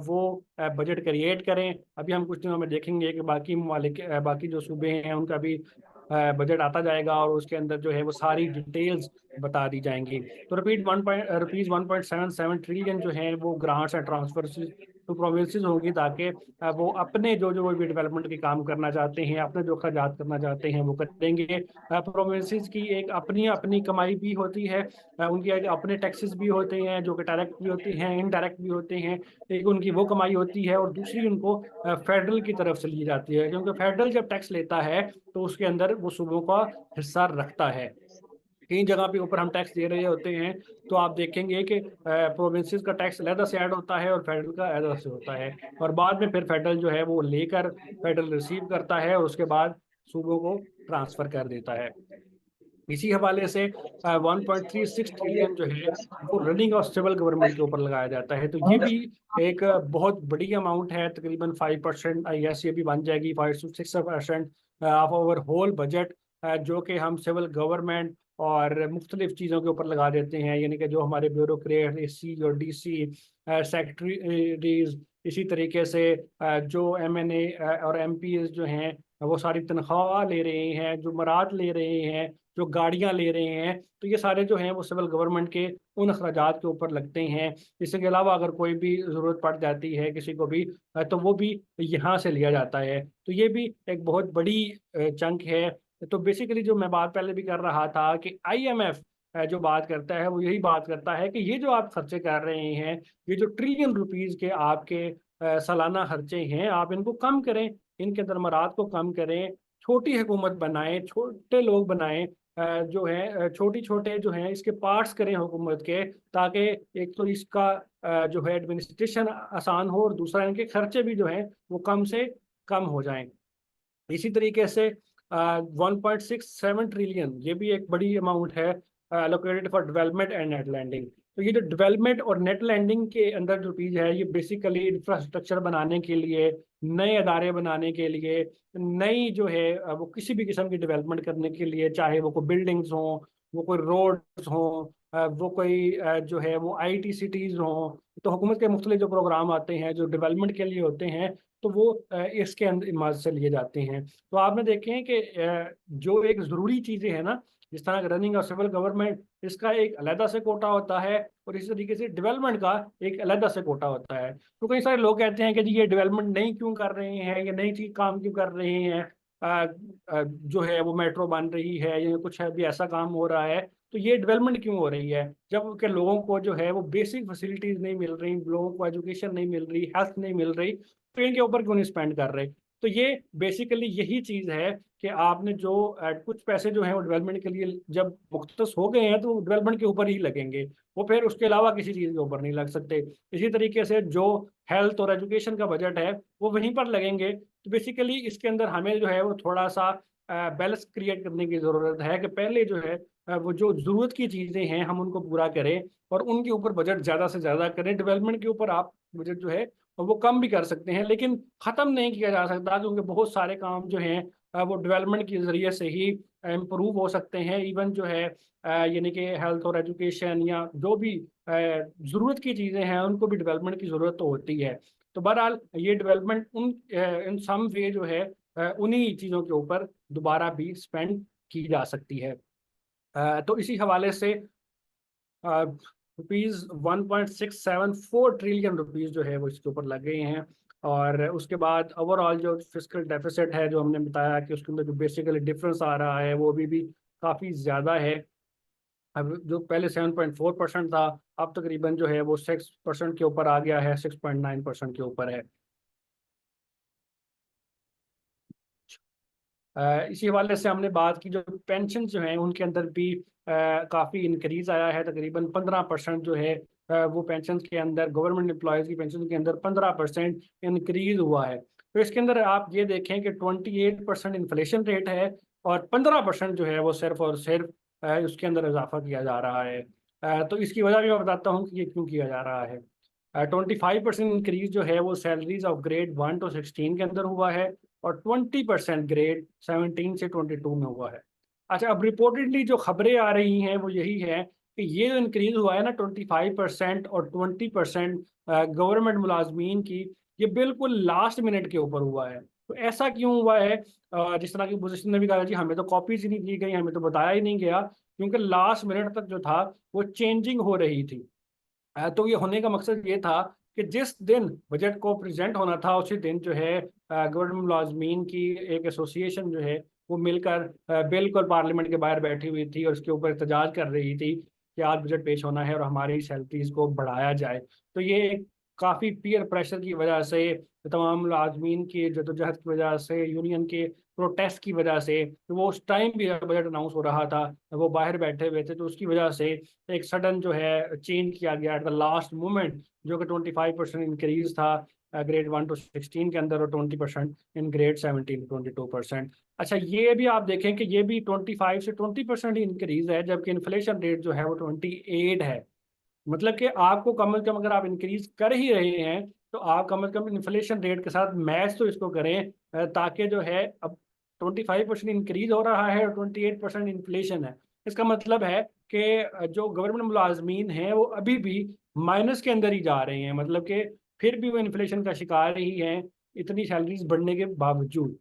वो बजट क्रिएट करें। अभी हम कुछ दिनों में देखेंगे कि बाकी ममालिक बाकी जो सूबे हैं उनका भी बजट आता जाएगा, और उसके अंदर जो है वो सारी डिटेल्स बता दी जाएंगी। तो रुपीज़ 1.77 ट्रिलियन जो है वो ग्रांट्स एंड ट्रांसफर तो प्रोविंसेस होंगी, ताकि वो अपने जो जो भी डेवलपमेंट के काम करना चाहते हैं, अपने जो खर्चात करना चाहते हैं वो करेंगे। प्रोविंसेस की एक अपनी अपनी कमाई भी होती है, उनके अपने टैक्सेस भी होते हैं जो कि डायरेक्ट भी होते हैं, इनडायरेक्ट भी होते हैं। एक उनकी वो कमाई होती है और दूसरी उनको फेडरल की तरफ से ली जाती है, क्योंकि फेडरल जब टैक्स लेता है तो उसके अंदर वो सूबों का हिस्सा रखता है। कई जगह पे ऊपर हम टैक्स दे रहे होते हैं तो आप देखेंगे कि प्रोविंसेस का टैक्स अलग से ऐड होता है और फेडरल का अलग से होता है, और बाद में फिर फेडरल जो है वो लेकर फेडरल रिसीव करता है और उसके बाद सूबों को ट्रांसफर कर देता है। इसी हवाले से 1.36 ट्रिलियन जो है वो रनिंग और सिविल गवर्नमेंट के ऊपर लगाया जाता है। तो ये भी एक बहुत बड़ी अमाउंट है, तकरीबन 5%, आई गेस ये भी बन जाएगी 5 से 6% ऑफ ओवर होल बजट, जो कि हम सिविल गवर्नमेंट और मुख्तलिफ चीज़ों के ऊपर लगा देते हैं। यानी कि जो हमारे ब्यूरोक्रेट, एसी और डीसी सेक्रेटरीज, इसी तरीके से जो एमएनए और एमपीज जो हैं वो सारी तनख्वाह ले रहे हैं, जो मराद ले रहे हैं, जो गाड़ियां ले रहे हैं, तो ये सारे जो हैं वो सिविल गवर्नमेंट के उन अखराजात के ऊपर लगते हैं। इसके अलावा अगर कोई भी ज़रूरत पड़ जाती है किसी को भी, तो वो भी यहाँ से लिया जाता है। तो ये भी एक बहुत बड़ी चंक है। तो बेसिकली जो मैं बात पहले भी कर रहा था कि आईएमएफ जो बात करता है वो यही बात करता है कि ये जो आप खर्चे कर रहे हैं, ये जो ट्रिलियन रुपीस के आपके सालाना खर्चे हैं, आप इनको कम करें, इनके दरमारात को कम करें, छोटी हुकूमत बनाएं, छोटे लोग बनाएं, जो है छोटी छोटे जो हैं इसके पार्ट्स करें हुकूमत के, ताकि एक तो इसका जो है एडमिनिस्ट्रेशन आसान हो और दूसरा इनके खर्चे भी जो हैं वो कम से कम हो जाएं। इसी तरीके से 1.67 ट्रिलियन ये भी एक बड़ी अमाउंट है allocated for development and net lending. तो ये जो डेवलपमेंट और नेट लैंडिंग के अंदर जो चीज़ है, ये बेसिकली इंफ्रास्ट्रक्चर बनाने के लिए, नए अदारे बनाने के लिए, नई जो है वो किसी भी किस्म की डेवलपमेंट करने के लिए, चाहे वो कोई बिल्डिंग्स हों, वो कोई रोड्स हों, वो कोई जो है वो आईटी सिटीज़ हों। तो हुकूमत के मुख्तलिफ जो प्रोग्राम आते हैं जो डेवलपमेंट के लिए होते हैं, तो वो इसके अंदर इमारत से लिए जाते हैं। तो आपने देखे हैं कि जो एक ज़रूरी चीज़ें हैं ना, जिस तरह रनिंग और सिविल गवर्नमेंट, इसका एक अलहदा से कोटा होता है, और इसी तरीके से डेवलपमेंट का एक अलहदा से कोटा होता है। तो कई सारे लोग कहते हैं कि जी ये डेवलपमेंट नहीं क्यों कर रहे हैं, ये नई चीज काम क्यों कर रहे हैं, जो है वो मेट्रो बन रही है या कुछ है भी ऐसा काम हो रहा है, तो ये डेवलपमेंट क्यों हो रही है, जब के लोगों को जो है वो बेसिक फैसिलिटीज नहीं मिल रही, लोगों को एजुकेशन नहीं मिल रही, हेल्थ नहीं मिल रही, तो इनके ऊपर क्यों नहीं स्पेंड कर रहे। तो ये बेसिकली यही चीज़ है कि आपने जो कुछ पैसे जो हैं वो डेवलपमेंट के लिए जब मुख्तस हो गए हैं, तो डेवलपमेंट के ऊपर ही लगेंगे, वो फिर उसके अलावा किसी चीज़ के ऊपर नहीं लग सकते। इसी तरीके से जो हेल्थ और एजुकेशन का बजट है वो वहीं पर लगेंगे। तो बेसिकली इसके अंदर हमें जो है वो थोड़ा सा बैलेंस क्रिएट करने की ज़रूरत है कि पहले जो है वो जो ज़रूरत की चीज़ें हैं हम उनको पूरा करें और उनके ऊपर बजट ज़्यादा से ज़्यादा करें। डेवलपमेंट के ऊपर आप बजट जो है वो कम भी कर सकते हैं, लेकिन ख़त्म नहीं किया जा सकता, क्योंकि बहुत सारे काम जो हैं वो डेवलपमेंट के ज़रिए से ही इम्प्रूव हो सकते हैं। इवन जो है यानी कि हेल्थ और एजुकेशन या जो भी ज़रूरत की चीज़ें हैं उनको भी डेवलपमेंट की ज़रूरत तो होती है। तो बहरहाल ये डेवलपमेंट उन इन सम वे जो है उन्हीं चीज़ों के ऊपर दोबारा भी स्पेंड की जा सकती है। तो इसी हवाले से ₹1.674 ट्रिलियन जो है वो इसके ऊपर लग गए हैं। और उसके बाद ओवरऑल जो फिस्कल डेफिसिट है, जो हमने बताया कि उसके अंदर जो बेसिकली डिफरेंस आ रहा है वो भी काफ़ी ज़्यादा है। अब जो पहले 7.4% था, अब तकरीबन जो है वो 6% के ऊपर आ गया है, 6.9% के ऊपर है। इसी हवाले से हमने बात की जो पेंशन जो हैं उनके अंदर भी काफ़ी इंक्रीज आया है, तकरीबन 15% जो है वो पेंशन के अंदर, गवर्नमेंट एम्प्लॉयज़ की पेंशन के अंदर 15% इंक्रीज हुआ है। तो इसके अंदर आप ये देखें कि 28% इन्फ्लेशन रेट है और 15% जो है वो सिर्फ और सिर्फ उसके अंदर इजाफा किया जा रहा है। तो इसकी वजह भी मैं बताता हूँ कि ये क्यों किया जा रहा है। 25% इंक्रीज जो है वो सैलरीज ऑफ ग्रेड 1 to 16 के अंदर हुआ है और 20% ग्रेड 17 से 22 में हुआ है। अच्छा, अब रिपोर्टेडली जो खबरें आ रही हैं वो यही है कि ये जो इंक्रीज हुआ है ना 25% और 20% गवर्नमेंट मुलाजमीन की, ये बिल्कुल लास्ट मिनट के ऊपर हुआ है। तो ऐसा क्यों हुआ है? जिस तरह की पोजीशन ने भी कहा जी हमें तो कॉपीज ही नहीं दी गई, हमें तो बताया ही नहीं गया, क्योंकि लास्ट मिनट तक जो था वो चेंजिंग हो रही थी। तो ये होने का मकसद ये था कि जिस दिन बजट को प्रेजेंट होना था उसी दिन जो है गवर्नमेंट मुलाजमीन की एक एसोसिएशन जो है वो मिलकर बिल्कुल पार्लियामेंट के बाहर बैठी हुई थी और उसके ऊपर एहतजाज कर रही थी कि आज बजट पेश होना है और हमारी सैलरीज को बढ़ाया जाए। तो ये काफ़ी पीयर प्रेशर की वजह से, तमाम मुलाजमीन की जदोजहद की वजह से, यूनियन के प्रोटेस्ट की वजह से, तो वो उस टाइम भी बजट अनाउंस हो रहा था, वो बाहर बैठे हुए थे, तो उसकी वजह से एक सडन जो है चेंज किया गया एट द लास्ट मोमेंट, जो कि 25% इंक्रीज था ग्रेड 1 to 16 के अंदर और 20% इन ग्रेड 17 to 22%। अच्छा, ये भी आप देखें कि ये भी 25 से 20% इंक्रीज है, जबकि इन्फ्लेशन रेट जो है वो 28 है। मतलब कि आपको कम से कम अगर आप इंक्रीज कर ही रहे हैं तो आप कम से कम इन्फ्लेशन रेट के साथ मैच तो इसको करें, ताकि जो है अब 25% इंक्रीज हो रहा है और 28% इन्फ्लेशन है। इसका मतलब है कि जो गवर्नमेंट मुलाजमीन हैं वो अभी भी माइनस के अंदर ही जा रहे हैं, मतलब कि फिर भी वो इन्फ्लेशन का शिकार ही हैं इतनी सैलरीज बढ़ने के बावजूद।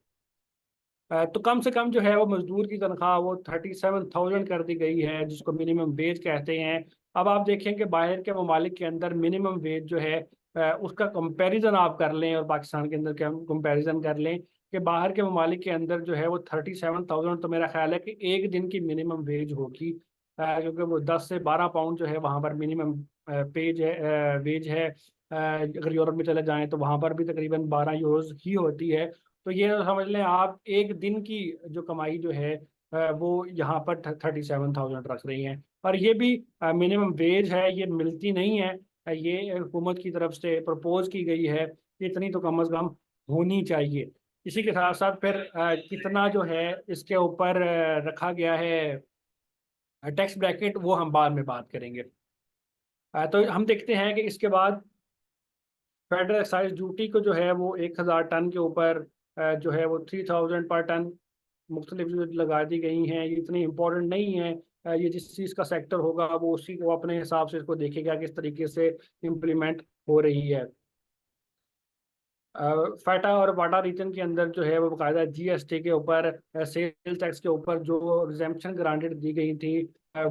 तो कम से कम जो है वो मजदूर की तनख्वाह वो 37,000 कर दी गई है, जिसको मिनिमम वेज कहते हैं। अब आप देखें कि बाहर के ममालिक के अंदर मिनिमम वेज जो है उसका कंपैरिजन आप कर लें और पाकिस्तान के अंदर का कंपैरिजन कर लें कि बाहर के ममालिक के अंदर जो है वो 37,000, तो मेरा ख्याल है कि एक दिन की मिनिमम वेज होगी, क्योंकि वो 10 से 12 पाउंड जो है वहाँ पर मिनिमम पेज है, वेज है। अगर यूरोप में चले जाएं तो वहाँ पर भी तकरीबन 12 यूरोज ही होती है। तो ये समझ लें आप एक दिन की जो कमाई जो है वो यहाँ पर 37,000 रख रही हैं। और ये भी मिनिमम वेज है, ये मिलती नहीं है। ये हुकूमत की तरफ से प्रपोज की गई है कि इतनी तो कम अज़ कम होनी चाहिए। इसी के साथ साथ फिर कितना जो है इसके ऊपर रखा गया है टैक्स ब्रैकेट, वो हम बाद में बात करेंगे। तो हम देखते हैं कि इसके बाद फेडरल एक्साइज ड्यूटी को जो है वो 1,000 टन के ऊपर जो है वो 3,000 पर टन मुख्तलिफ जो लगा दी गई हैं। ये इतनी इम्पोर्टेंट नहीं है। ये जिस चीज़ का सेक्टर होगा वो उसी को अपने हिसाब से इसको देखेगा किस तरीके से इम्प्लीमेंट हो रही है। फाटा और वाटा रीजन के अंदर जो है वो बाकायदा जीएसटी के ऊपर, सेल टैक्स के ऊपर जो एग्जेम्पशन ग्रांटेड दी गई थी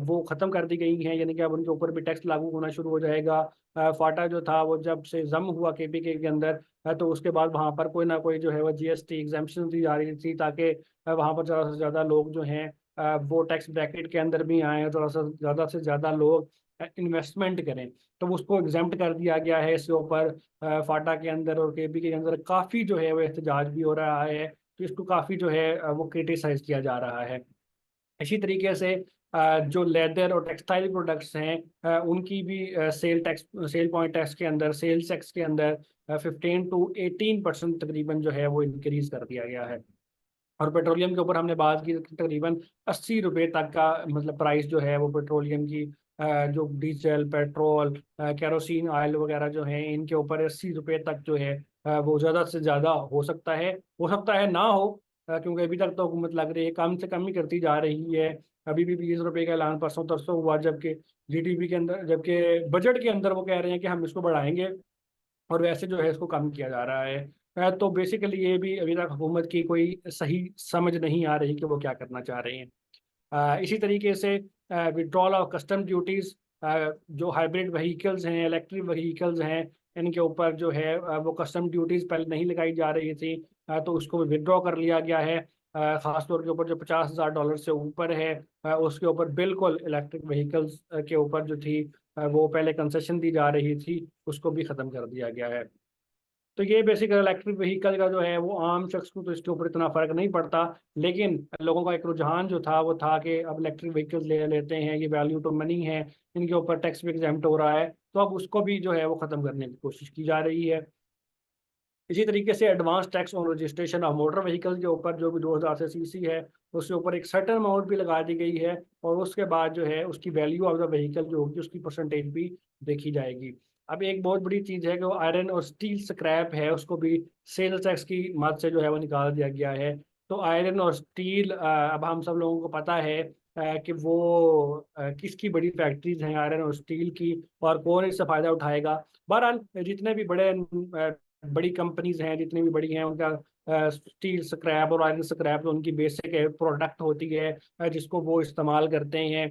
वो ख़त्म कर दी गई हैं, यानी कि अब उनके ऊपर भी टैक्स लागू होना शुरू हो जाएगा। फाटा जो था वो जब से जम हुआ केपीके के अंदर, तो उसके बाद वहाँ पर कोई ना कोई जो है वो जीएसटी एग्जेम्पशन दी जा रही थी, ताकि वहाँ पर ज़्यादा से ज़्यादा लोग जो हैं वो टैक्स ब्रैकेट के अंदर भी आएँ, थोड़ा सा ज़्यादा से ज़्यादा लोग इन्वेस्टमेंट करें। तो उसको एग्जेम्प्ट कर दिया गया है इसके ऊपर। फाटा के अंदर और केपी के अंदर काफ़ी जो है वो एहतजाज भी हो रहा है, तो इसको काफ़ी जो है वो क्रिटिसाइज किया जा रहा है। इसी तरीके से जो लेदर और टेक्सटाइल प्रोडक्ट्स हैं उनकी भी सेल पॉइंट टैक्स के अंदर, सेल्स टैक्स के अंदर 15 to 18% तकरीबन जो है वो इंक्रीज कर दिया गया है। और पेट्रोलियम के ऊपर हमने बात की कि तकरीबन 80 रुपये तक का मतलब प्राइस जो है वो पेट्रोलियम की जो डीजल, पेट्रोल, केरोसिन ऑयल वगैरह जो है इनके ऊपर 80 रुपये तक जो है वो ज़्यादा से ज़्यादा हो सकता है ना हो, क्योंकि अभी तक तो हुकूमत लग रही है कम से कम ही करती जा रही है। अभी भी 20 रुपये का ऐलान परसों तरसों हुआ, जबकि जीडीपी के अंदर, जबकि बजट के अंदर वो कह रहे हैं कि हम इसको बढ़ाएंगे, और वैसे जो है इसको कम किया जा रहा है। तो बेसिकली ये भी अभी तक हुकूमत की कोई सही समझ नहीं आ रही कि वो क्या करना चाह रहे हैं। इसी तरीके से विड्रॉल ऑफ कस्टम ड्यूटीज़, जो हाइब्रिड वहीकल्स हैं, इलेक्ट्रिक वहीकल्स हैं, इनके ऊपर जो है वो कस्टम ड्यूटीज़ पहले नहीं लगाई जा रही थी, तो उसको विड्रॉ कर लिया गया है। ख़ासतौर के ऊपर जो $50,000 से ऊपर है उसके ऊपर बिल्कुल इलेक्ट्रिक वहीकल्स के ऊपर जो थी वो पहले कंसेशन दी जा रही थी, उसको भी ख़त्म कर दिया गया है। तो ये बेसिक इलेक्ट्रिक व्हीकल का जो है वो आम शख्स को तो इसके ऊपर इतना फ़र्क नहीं पड़ता, लेकिन लोगों का एक रुझान जो था वो था कि अब इलेक्ट्रिक व्हीकल्स ले लेते हैं, ये वैल्यू टू मनी है, इनके ऊपर टैक्स भी एग्जेम्प्ट हो रहा है, तो अब उसको भी जो है वो ख़त्म करने की कोशिश की जा रही है। इसी तरीके से advance tax on registration of motor vehicle के ऊपर जो भी 2000 से सीसी है उसके ऊपर एक सर्टेन अमाउंट भी लगा दी गई है, और उसके बाद जो है उसकी वैल्यू ऑफ द व्हीकल जो होगी उसकी परसेंटेज भी देखी जाएगी। अब एक बहुत बड़ी चीज़ है कि वो आयरन और स्टील स्क्रैप है, उसको भी सेल्स टैक्स की मद से जो है वो निकाल दिया गया है। तो आयरन और स्टील, अब हम सब लोगों को पता है कि वो किसकी बड़ी फैक्ट्रीज हैं आयरन और स्टील की, और कौन इससे फ़ायदा उठाएगा। बहरहाल जितने भी बड़ी कंपनीज हैं, जितनी भी बड़ी हैं, उनका स्टील स्क्रैप और आयरन स्क्रैप तो उनकी बेसिक प्रोडक्ट होती है जिसको वो इस्तेमाल करते हैं।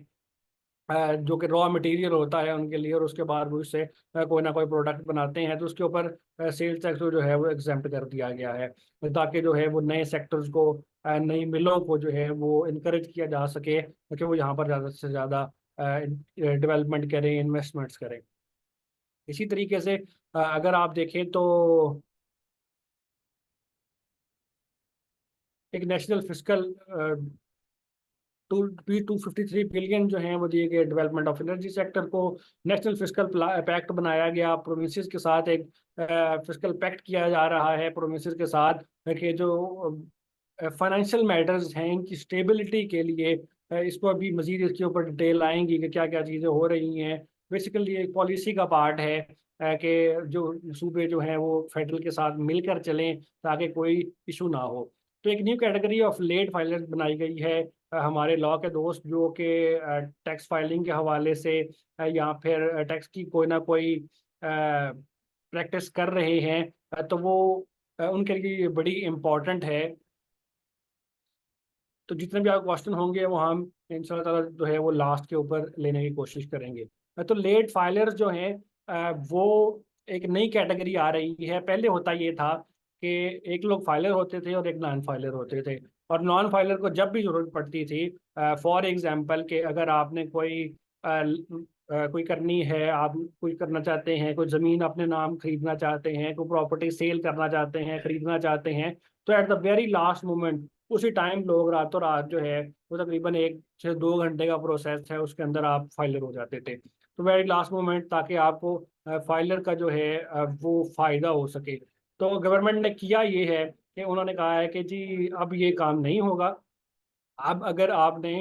जो कि रॉ मटेरियल होता है उनके लिए, और उसके बाद वो उससे कोई ना कोई प्रोडक्ट बनाते हैं, तो उसके ऊपर सेल्स टैक्स जो है वो एग्जेम्प्ट कर दिया गया है, ताकि जो है वो नए सेक्टर्स को, नई मिलों को जो है वो इनकरेज किया जा सके कि वो यहाँ पर ज़्यादा से ज़्यादा डेवलपमेंट करें, इन्वेस्टमेंट्स करें। इसी तरीके से अगर आप देखें तो एक नेशनल फिजिकल $253 बिलियन जो हैं वो दिए गए डेवलपमेंट ऑफ एनर्जी सेक्टर को। नेशनल फिजिकल पैक्ट बनाया गया, प्रोमिसेस के साथ एक फिजिकल पैक्ट किया जा रहा है प्रोमिसेस के साथ, कि जो फाइनेंशियल मैटर्स हैं इनकी स्टेबिलिटी के लिए, इसको अभी मजीद इसके ऊपर डिटेल आएंगी कि क्या क्या चीज़ें हो रही हैं। बेसिकली एक पॉलिसी का पार्ट है कि जो सूबे जो हैं वो फेडरल के साथ मिलकर चलें ताकि कोई इशू ना हो। तो एक new category of late filers बनाई गई है, हमारे लॉ के दोस्त जो कि टैक्स फाइलिंग के हवाले से या फिर टैक्स की कोई ना कोई प्रैक्टिस कर रहे हैं, तो वो उनके लिए ये बड़ी इम्पोर्टेंट है। तो जितने भी आप क्वेश्चन होंगे वो हम इंशाल्लाह ताला जो है वो लास्ट के ऊपर लेने की कोशिश करेंगे। तो लेट फाइलर्स जो हैं वो एक नई कैटेगरी आ रही है। पहले होता ये था कि एक लोग फाइलर होते थे और एक नॉन फाइलर होते थे, और नॉन फाइलर को जब भी ज़रूरत पड़ती थी, फॉर एग्जांपल कि अगर आपने कोई करनी है, आप कोई करना चाहते हैं, कोई ज़मीन अपने नाम खरीदना चाहते हैं, कोई प्रॉपर्टी सेल करना चाहते हैं, खरीदना चाहते हैं, तो at the very last moment उसी टाइम लोग रातों रात जो है वो तकरीबन 1 से 2 घंटे का प्रोसेस है, उसके अंदर आप फाइलर हो जाते थे। तो वेरी लास्ट मोमेंट, ताकि आपको फाइलर का जो है वो फायदा हो सके, तो गवर्नमेंट ने किया ये है कि उन्होंने कहा है कि जी अब ये काम नहीं होगा। अब अगर आपने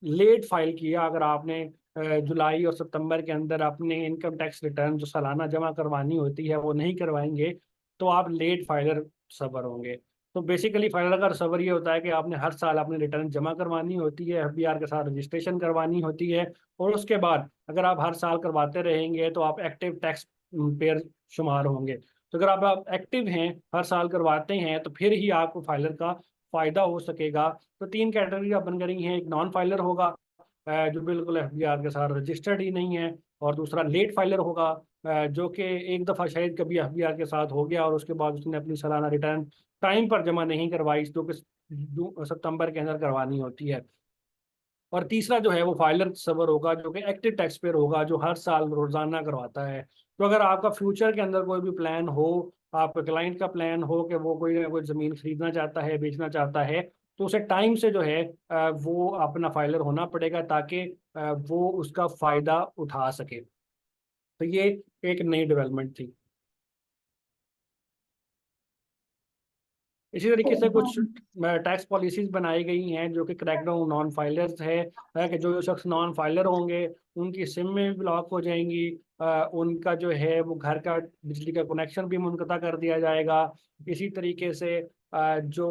लेट फाइल किया, अगर आपने जुलाई और सितंबर के अंदर अपने इनकम टैक्स रिटर्न जो सालाना जमा करवानी होती है वो नहीं करवाएंगे, तो आप लेट फाइलर सबर होंगे। तो बेसिकली फाइलर का सबर ये होता है कि आपने हर साल अपनी रिटर्न जमा करवानी होती है, एफबीआर के साथ रजिस्ट्रेशन करवानी होती है, और उसके बाद अगर आप हर साल करवाते रहेंगे तो आप एक्टिव टैक्स पेयर शुमार होंगे। तो अगर आप एक्टिव हैं, हर साल करवाते हैं, तो फिर ही आपको फाइलर का फायदा हो सकेगा। तो 3 कैटेगरी अब बन गई हैं, एक नॉन फाइलर होगा जो बिल्कुल एफबीआर के साथ रजिस्टर्ड ही नहीं है, और दूसरा लेट फाइलर होगा जो कि एक दफ़ा शायद कभी एफबीआर के साथ हो गया और उसके बाद उसने अपनी सालाना रिटर्न टाइम पर जमा नहीं करवाई, जो कि सितंबर के अंदर करवानी होती है। और तीसरा जो है वो फाइलर सबर होगा जो कि एक्टिव टैक्स पेयर होगा, जो हर साल रोजाना करवाता है। तो अगर आपका फ्यूचर के अंदर कोई भी प्लान हो, आपका क्लाइंट का प्लान हो कि वो कोई ना कोई ज़मीन खरीदना चाहता है, बेचना चाहता है, तो उसे टाइम से जो है वो अपना फाइलर होना पड़ेगा, ताकि वो उसका फ़ायदा उठा सके। तो ये एक नई डेवलपमेंट थी। इसी तरीके से कुछ टैक्स पॉलिसीज बनाई गई हैं जो कि क्रैकडाउन नॉन फाइलर्स है कि जो शख्स नॉन फाइलर होंगे उनकी सिम में भी ब्लॉक हो जाएंगी, उनका जो है वो घर का बिजली का कनेक्शन भी मुनक़ता कर दिया जाएगा। इसी तरीके से जो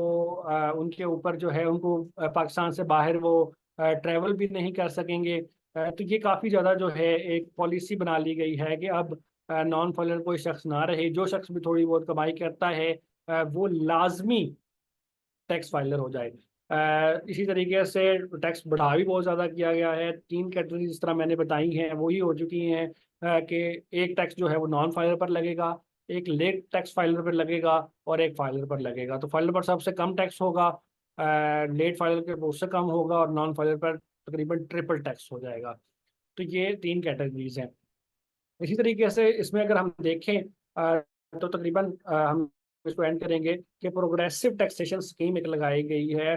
उनके ऊपर जो है उनको पाकिस्तान से बाहर वो ट्रैवल भी नहीं कर सकेंगे। तो ये काफ़ी ज़्यादा जो है एक पॉलिसी बना ली गई है कि अब नॉन फाइलर कोई शख्स ना रहे, जो शख्स भी थोड़ी बहुत कमाई करता है वो लाजमी टैक्स फाइलर हो जाए। इसी तरीके से टैक्स बढ़ा भी बहुत ज़्यादा किया गया है। 3 कैटेगरी जिस तरह मैंने बताई हैं वही हो चुकी हैं, कि एक टैक्स जो है वो नॉन फाइलर पर लगेगा, एक लेट टैक्स फाइलर पर लगेगा, और एक फाइलर पर लगेगा। तो फाइलर पर सबसे कम टैक्स होगा, लेट फाइलर के उससे कम होगा, और नॉन फाइलर पर तकरीबन ट्रिपल टैक्स हो जाएगा। तो ये 3 कैटेगरीज हैं। इसी तरीके से इसमें अगर हम देखें तो तकरीबन हम इसको एंड करेंगे कि प्रोग्रेसिव टैक्सेशन स्कीम एक लगाई गई है,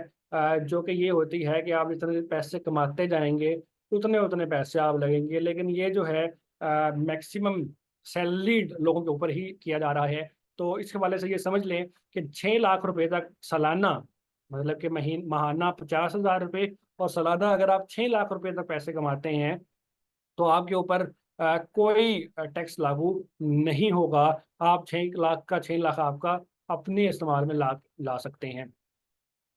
जो कि ये होती है कि आप जितने पैसे कमाते जाएंगे उतने उतने पैसे आप लगेंगे, लेकिन ये जो है मैक्सिमम सैलरीड लोगों के ऊपर ही किया जा रहा है। तो इसके हवाले से ये समझ लें कि 6 लाख रुपए तक सालाना, मतलब कि महाना 50,000 रुपये, और सालाना अगर आप 6 लाख रुपए तक पैसे कमाते हैं तो आपके ऊपर कोई टैक्स लागू नहीं होगा। आप 6 लाख का 6 लाख आपका अपने इस्तेमाल में ला ला सकते हैं।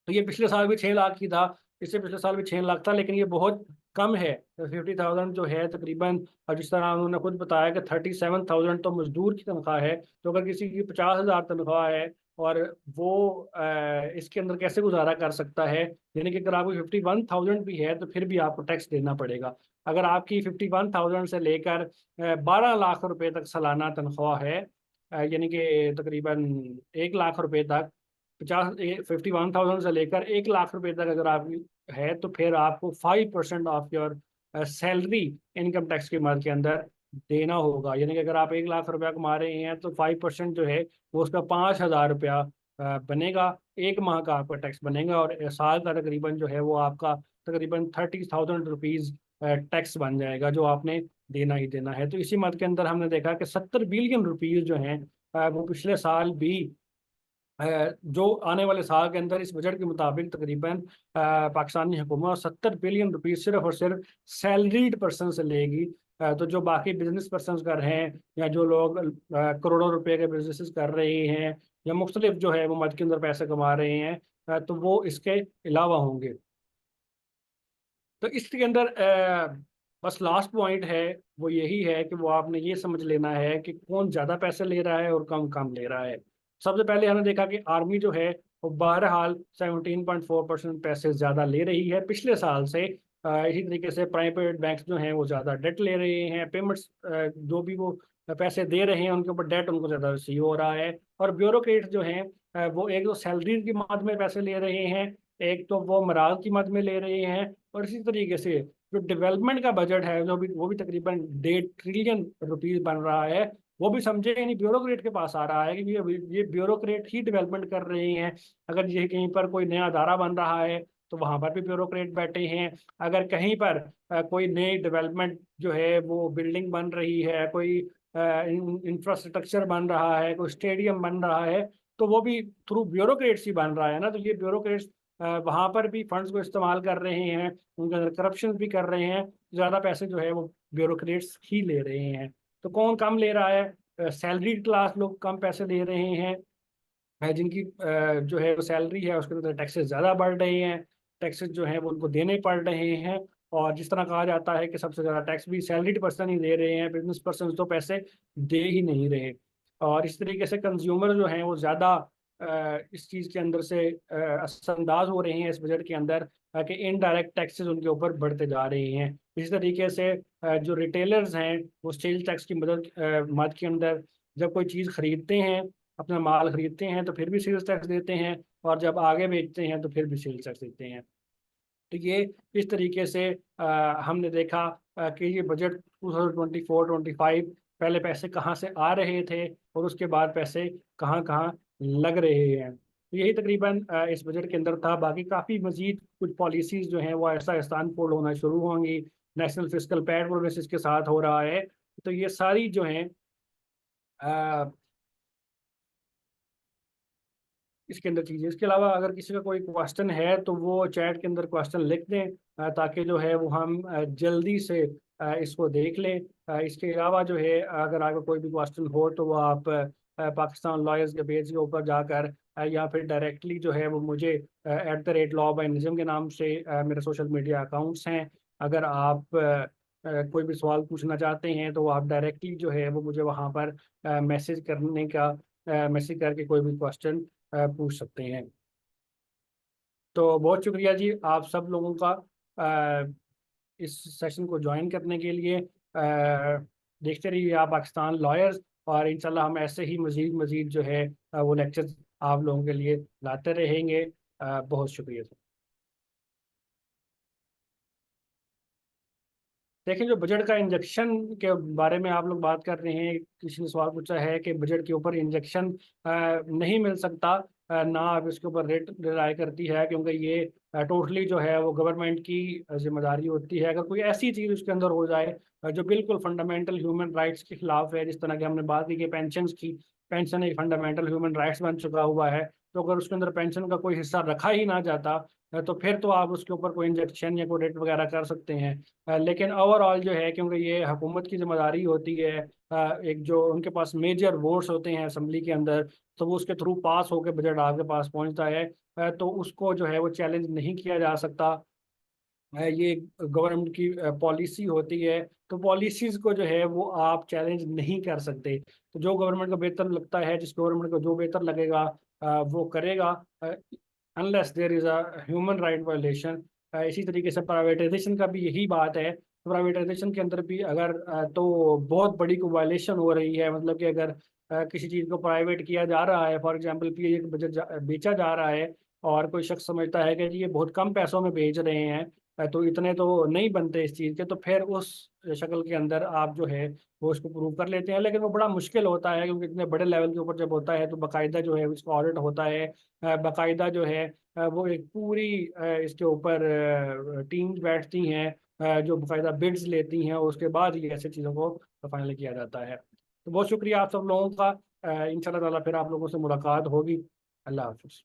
तो ये पिछले साल भी 6 लाख की था, इससे पिछले साल भी 6 लाख था, लेकिन ये बहुत कम है। 50,000 जो है तकरीबन, और जिस तरह उन्होंने खुद बताया कि 37,000 तो मजदूर की तनख्वाह है। तो अगर किसी की 50,000 तनख्वाह है और वो इसके अंदर कैसे गुजारा कर सकता है। यानी कि अगर आपको 51,000 भी है तो फिर भी आपको टैक्स देना पड़ेगा। अगर आपकी 51,000 से लेकर 12 लाख रुपए तक सालाना तनख्वाह है, यानी कि तकरीबन 1 लाख रुपए तक, 51,000 से लेकर 1 लाख रुपए तक अगर आपकी है, तो फिर आपको 5% of your salary income tax की मद के अंदर देना होगा। यानी कि अगर आप 1 लाख रुपया कमा रहे हैं तो 5% जो है वो उसका 5,000 रुपया बनेगा। एक माह का आपका टैक्स बनेगा, और साल का तकरीबन जो है वो आपका तकरीबन 30,000 रुपीज टैक्स बन जाएगा, जो आपने देना ही देना है। तो इसी मद के अंदर हमने देखा कि 70 बिलियन रुपीज जो हैं वो पिछले साल भी जो आने वाले साल के अंदर इस बजट के मुताबिक तकरीबन पाकिस्तानी हुकूमत 70 बिलियन रुपीज सिर्फ और सिर्फ सैलरीड पर्सन से लेगी। तो जो बाकी बिजनेस पर्सन कर रहे हैं, या जो लोग करोड़ों रुपए के बिजनेस कर रहे हैं, या मुख्तलिफ जो है वो मद के अंदर पैसे कमा रहे हैं, तो वो इसके अलावा होंगे। तो इसके अंदर बस लास्ट पॉइंट है वो यही है कि वो आपने ये समझ लेना है कि कौन ज़्यादा पैसे ले रहा है और कम कम ले रहा है। सबसे पहले हमने देखा कि आर्मी जो है वो बहरहाल 17.4% पैसे ज़्यादा ले रही है पिछले साल से। इसी तरीके से प्राइवेट बैंक्स जो हैं वो ज़्यादा डेट ले रहे हैं, पेमेंट्स जो भी वो पैसे दे रहे हैं उनके ऊपर डेट उनको ज़्यादा रिसीव हो रहा है। और ब्यूरोक्रेट जो हैं वो एक तो सैलरी की मद में पैसे ले रहे हैं, एक तो वो मराज की मद में ले रहे हैं, और इसी तरीके से जो डेवलपमेंट का बजट है जो भी वो भी तकरीबन 1.5 ट्रिलियन रुपीज बन रहा है, वो भी समझे यानी ब्यूरोक्रेट के पास आ रहा है कि ये ब्यूरोक्रेट ही डेवलपमेंट कर रहे हैं। अगर ये कहीं पर कोई नया अदारा बन रहा है तो वहां पर भी ब्यूरोक्रेट बैठे हैं। अगर कहीं पर कोई नई डेवलपमेंट जो है वो बिल्डिंग बन रही है, कोई इंफ्रास्ट्रक्चर बन रहा है, कोई स्टेडियम बन रहा है, तो वो भी थ्रू ब्यूरोक्रेट्स ही बन रहा है ना। तो ये ब्यूरोक्रेट्स वहां पर भी फंड्स को इस्तेमाल कर रहे हैं, उनके अंदर करप्शन भी कर रहे हैं। ज़्यादा पैसे जो है वो ब्यूरोक्रेट्स ही ले रहे हैं। तो कौन कम ले रहा है? सैलरी क्लास लोग कम पैसे ले रहे हैं, जिनकी जो है वो सैलरी है उसके अंदर टैक्सेस ज़्यादा बढ़ रहे हैं, टैक्सेस जो है वो उनको देने पड़ रहे हैं। और जिस तरह कहा जाता है कि सबसे ज़्यादा टैक्स भी सैलरीड पर्सन ही दे रहे हैं, बिजनेस पर्सन तो पैसे दे ही नहीं रहे। और इस तरीके से कंज्यूमर जो हैं वो ज़्यादा इस चीज़ के अंदर से असरअंदाज हो रहे हैं इस बजट के अंदर, कि इनडायरेक्ट टैक्सेस उनके ऊपर बढ़ते जा रहे हैं। इसी तरीके से जो रिटेलर्स हैं वो सेल टैक्स की मद के अंदर जब कोई चीज़ खरीदते हैं, अपना माल खरीदते हैं, तो फिर भी सेल्स टैक्स देते हैं, और जब आगे बेचते हैं तो फिर भी सेल्स टैक्स देते हैं। तो ये इस तरीके से हमने देखा कि ये बजट 2024-25 पहले पैसे कहाँ से आ रहे थे और उसके बाद पैसे कहाँ कहाँ लग रहे हैं। तो यही तकरीबन इस बजट के अंदर था। बाकी काफ़ी मजीद कुछ पॉलिसीज़ जो हैं वो ऐसा आसान फोल्ड होना शुरू होंगी। नेशनल फिजिकल पैड प्रोग्रेस इसके साथ हो रहा है। तो ये सारी जो हैं इसके अंदर चीज़ें, इसके अलावा अगर किसी का कोई क्वेश्चन है तो वो चैट के अंदर क्वेश्चन लिख दें, ताकि जो है वो हम जल्दी से इसको देख लें। इसके अलावा जो है अगर आपका कोई भी क्वेश्चन हो तो वो आप पाकिस्तान लॉयर्स के पेज के ऊपर जाकर या फिर डायरेक्टली जो है वो मुझे @law-by-nizam के नाम से मेरे सोशल मीडिया अकाउंट्स हैं। अगर आप कोई भी सवाल पूछना चाहते हैं तो आप डायरेक्टली जो है वो मुझे वहाँ पर मैसेज करके कोई भी क्वेश्चन पूछ सकते हैं। तो बहुत शुक्रिया जी आप सब लोगों का इस सेशन को ज्वाइन करने के लिए। देखते रहिए आप पाकिस्तान लॉयर्स, और इंशाल्लाह हम ऐसे ही मजीद मजीद जो है वो लेक्चर्स आप लोगों के लिए लाते रहेंगे। बहुत शुक्रिया। देखिए, जो बजट का इंजेक्शन के बारे में आप लोग बात कर रहे हैं, किसी ने सवाल पूछा है कि बजट के ऊपर इंजेक्शन नहीं मिल सकता। ना आप इसके ऊपर रेट रिलाय करती है, क्योंकि ये टोटली जो है वो गवर्नमेंट की जिम्मेदारी होती है। अगर कोई ऐसी चीज़ उसके अंदर हो जाए जो बिल्कुल फंडामेंटल ह्यूमन राइट्स के खिलाफ है, जिस तरह की हमने बात की कि पेंशन की, पेंशन एक फंडामेंटल ह्यूमन राइट्स बन चुका हुआ है, तो अगर उसके अंदर पेंशन का कोई हिस्सा रखा ही ना जाता तो फिर तो आप उसके ऊपर कोई इंजेक्शन या कोई रेट वगैरह कर सकते हैं। लेकिन ओवरऑल जो है, क्योंकि ये हुकूमत की जिम्मेदारी होती है, एक जो उनके पास मेजर वोट्स होते हैं असेंबली के अंदर, तो वो उसके थ्रू पास होकर बजट आपके पास पहुंचता है। तो उसको जो है वो चैलेंज नहीं किया जा सकता। ये गवर्नमेंट की पॉलिसी होती है, तो पॉलिसीज को जो है वो आप चैलेंज नहीं कर सकते। तो जो गवर्नमेंट को बेहतर लगता है, जिस गवर्नमेंट को जो बेहतर लगेगा वो करेगा unless there is a human right violation. इसी तरीके से प्राइवेटाइजेशन का भी यही बात है। प्राइवेटाइजेशन के अंदर भी अगर तो बहुत बड़ी को वायलेशन हो रही है, मतलब कि अगर किसी चीज़ को प्राइवेट किया जा रहा है, फॉर एग्जांपल पी बेचा जा रहा है, और कोई शख्स समझता है कि जी ये बहुत कम पैसों में बेच रहे हैं, तो इतने तो नहीं बनते इस चीज़ के, तो फिर उस शक्ल के अंदर आप जो है वो उसको प्रूव कर लेते हैं। लेकिन वो बड़ा मुश्किल होता है, क्योंकि इतने बड़े लेवल के ऊपर जब होता है तो बाकायदा जो है उसका ऑडिट होता है। बाकायदा जो है वो एक पूरी इसके ऊपर टीम्स बैठती हैं, जो बाकायदा बिड्स लेती हैं, और उसके बाद ही ऐसे चीज़ों को फाइनल किया जाता है। तो बहुत शुक्रिया आप सब लोगों का। इंशाल्लाह ताला फिर आप लोगों से मुलाकात होगी। अल्लाह हाफिज़।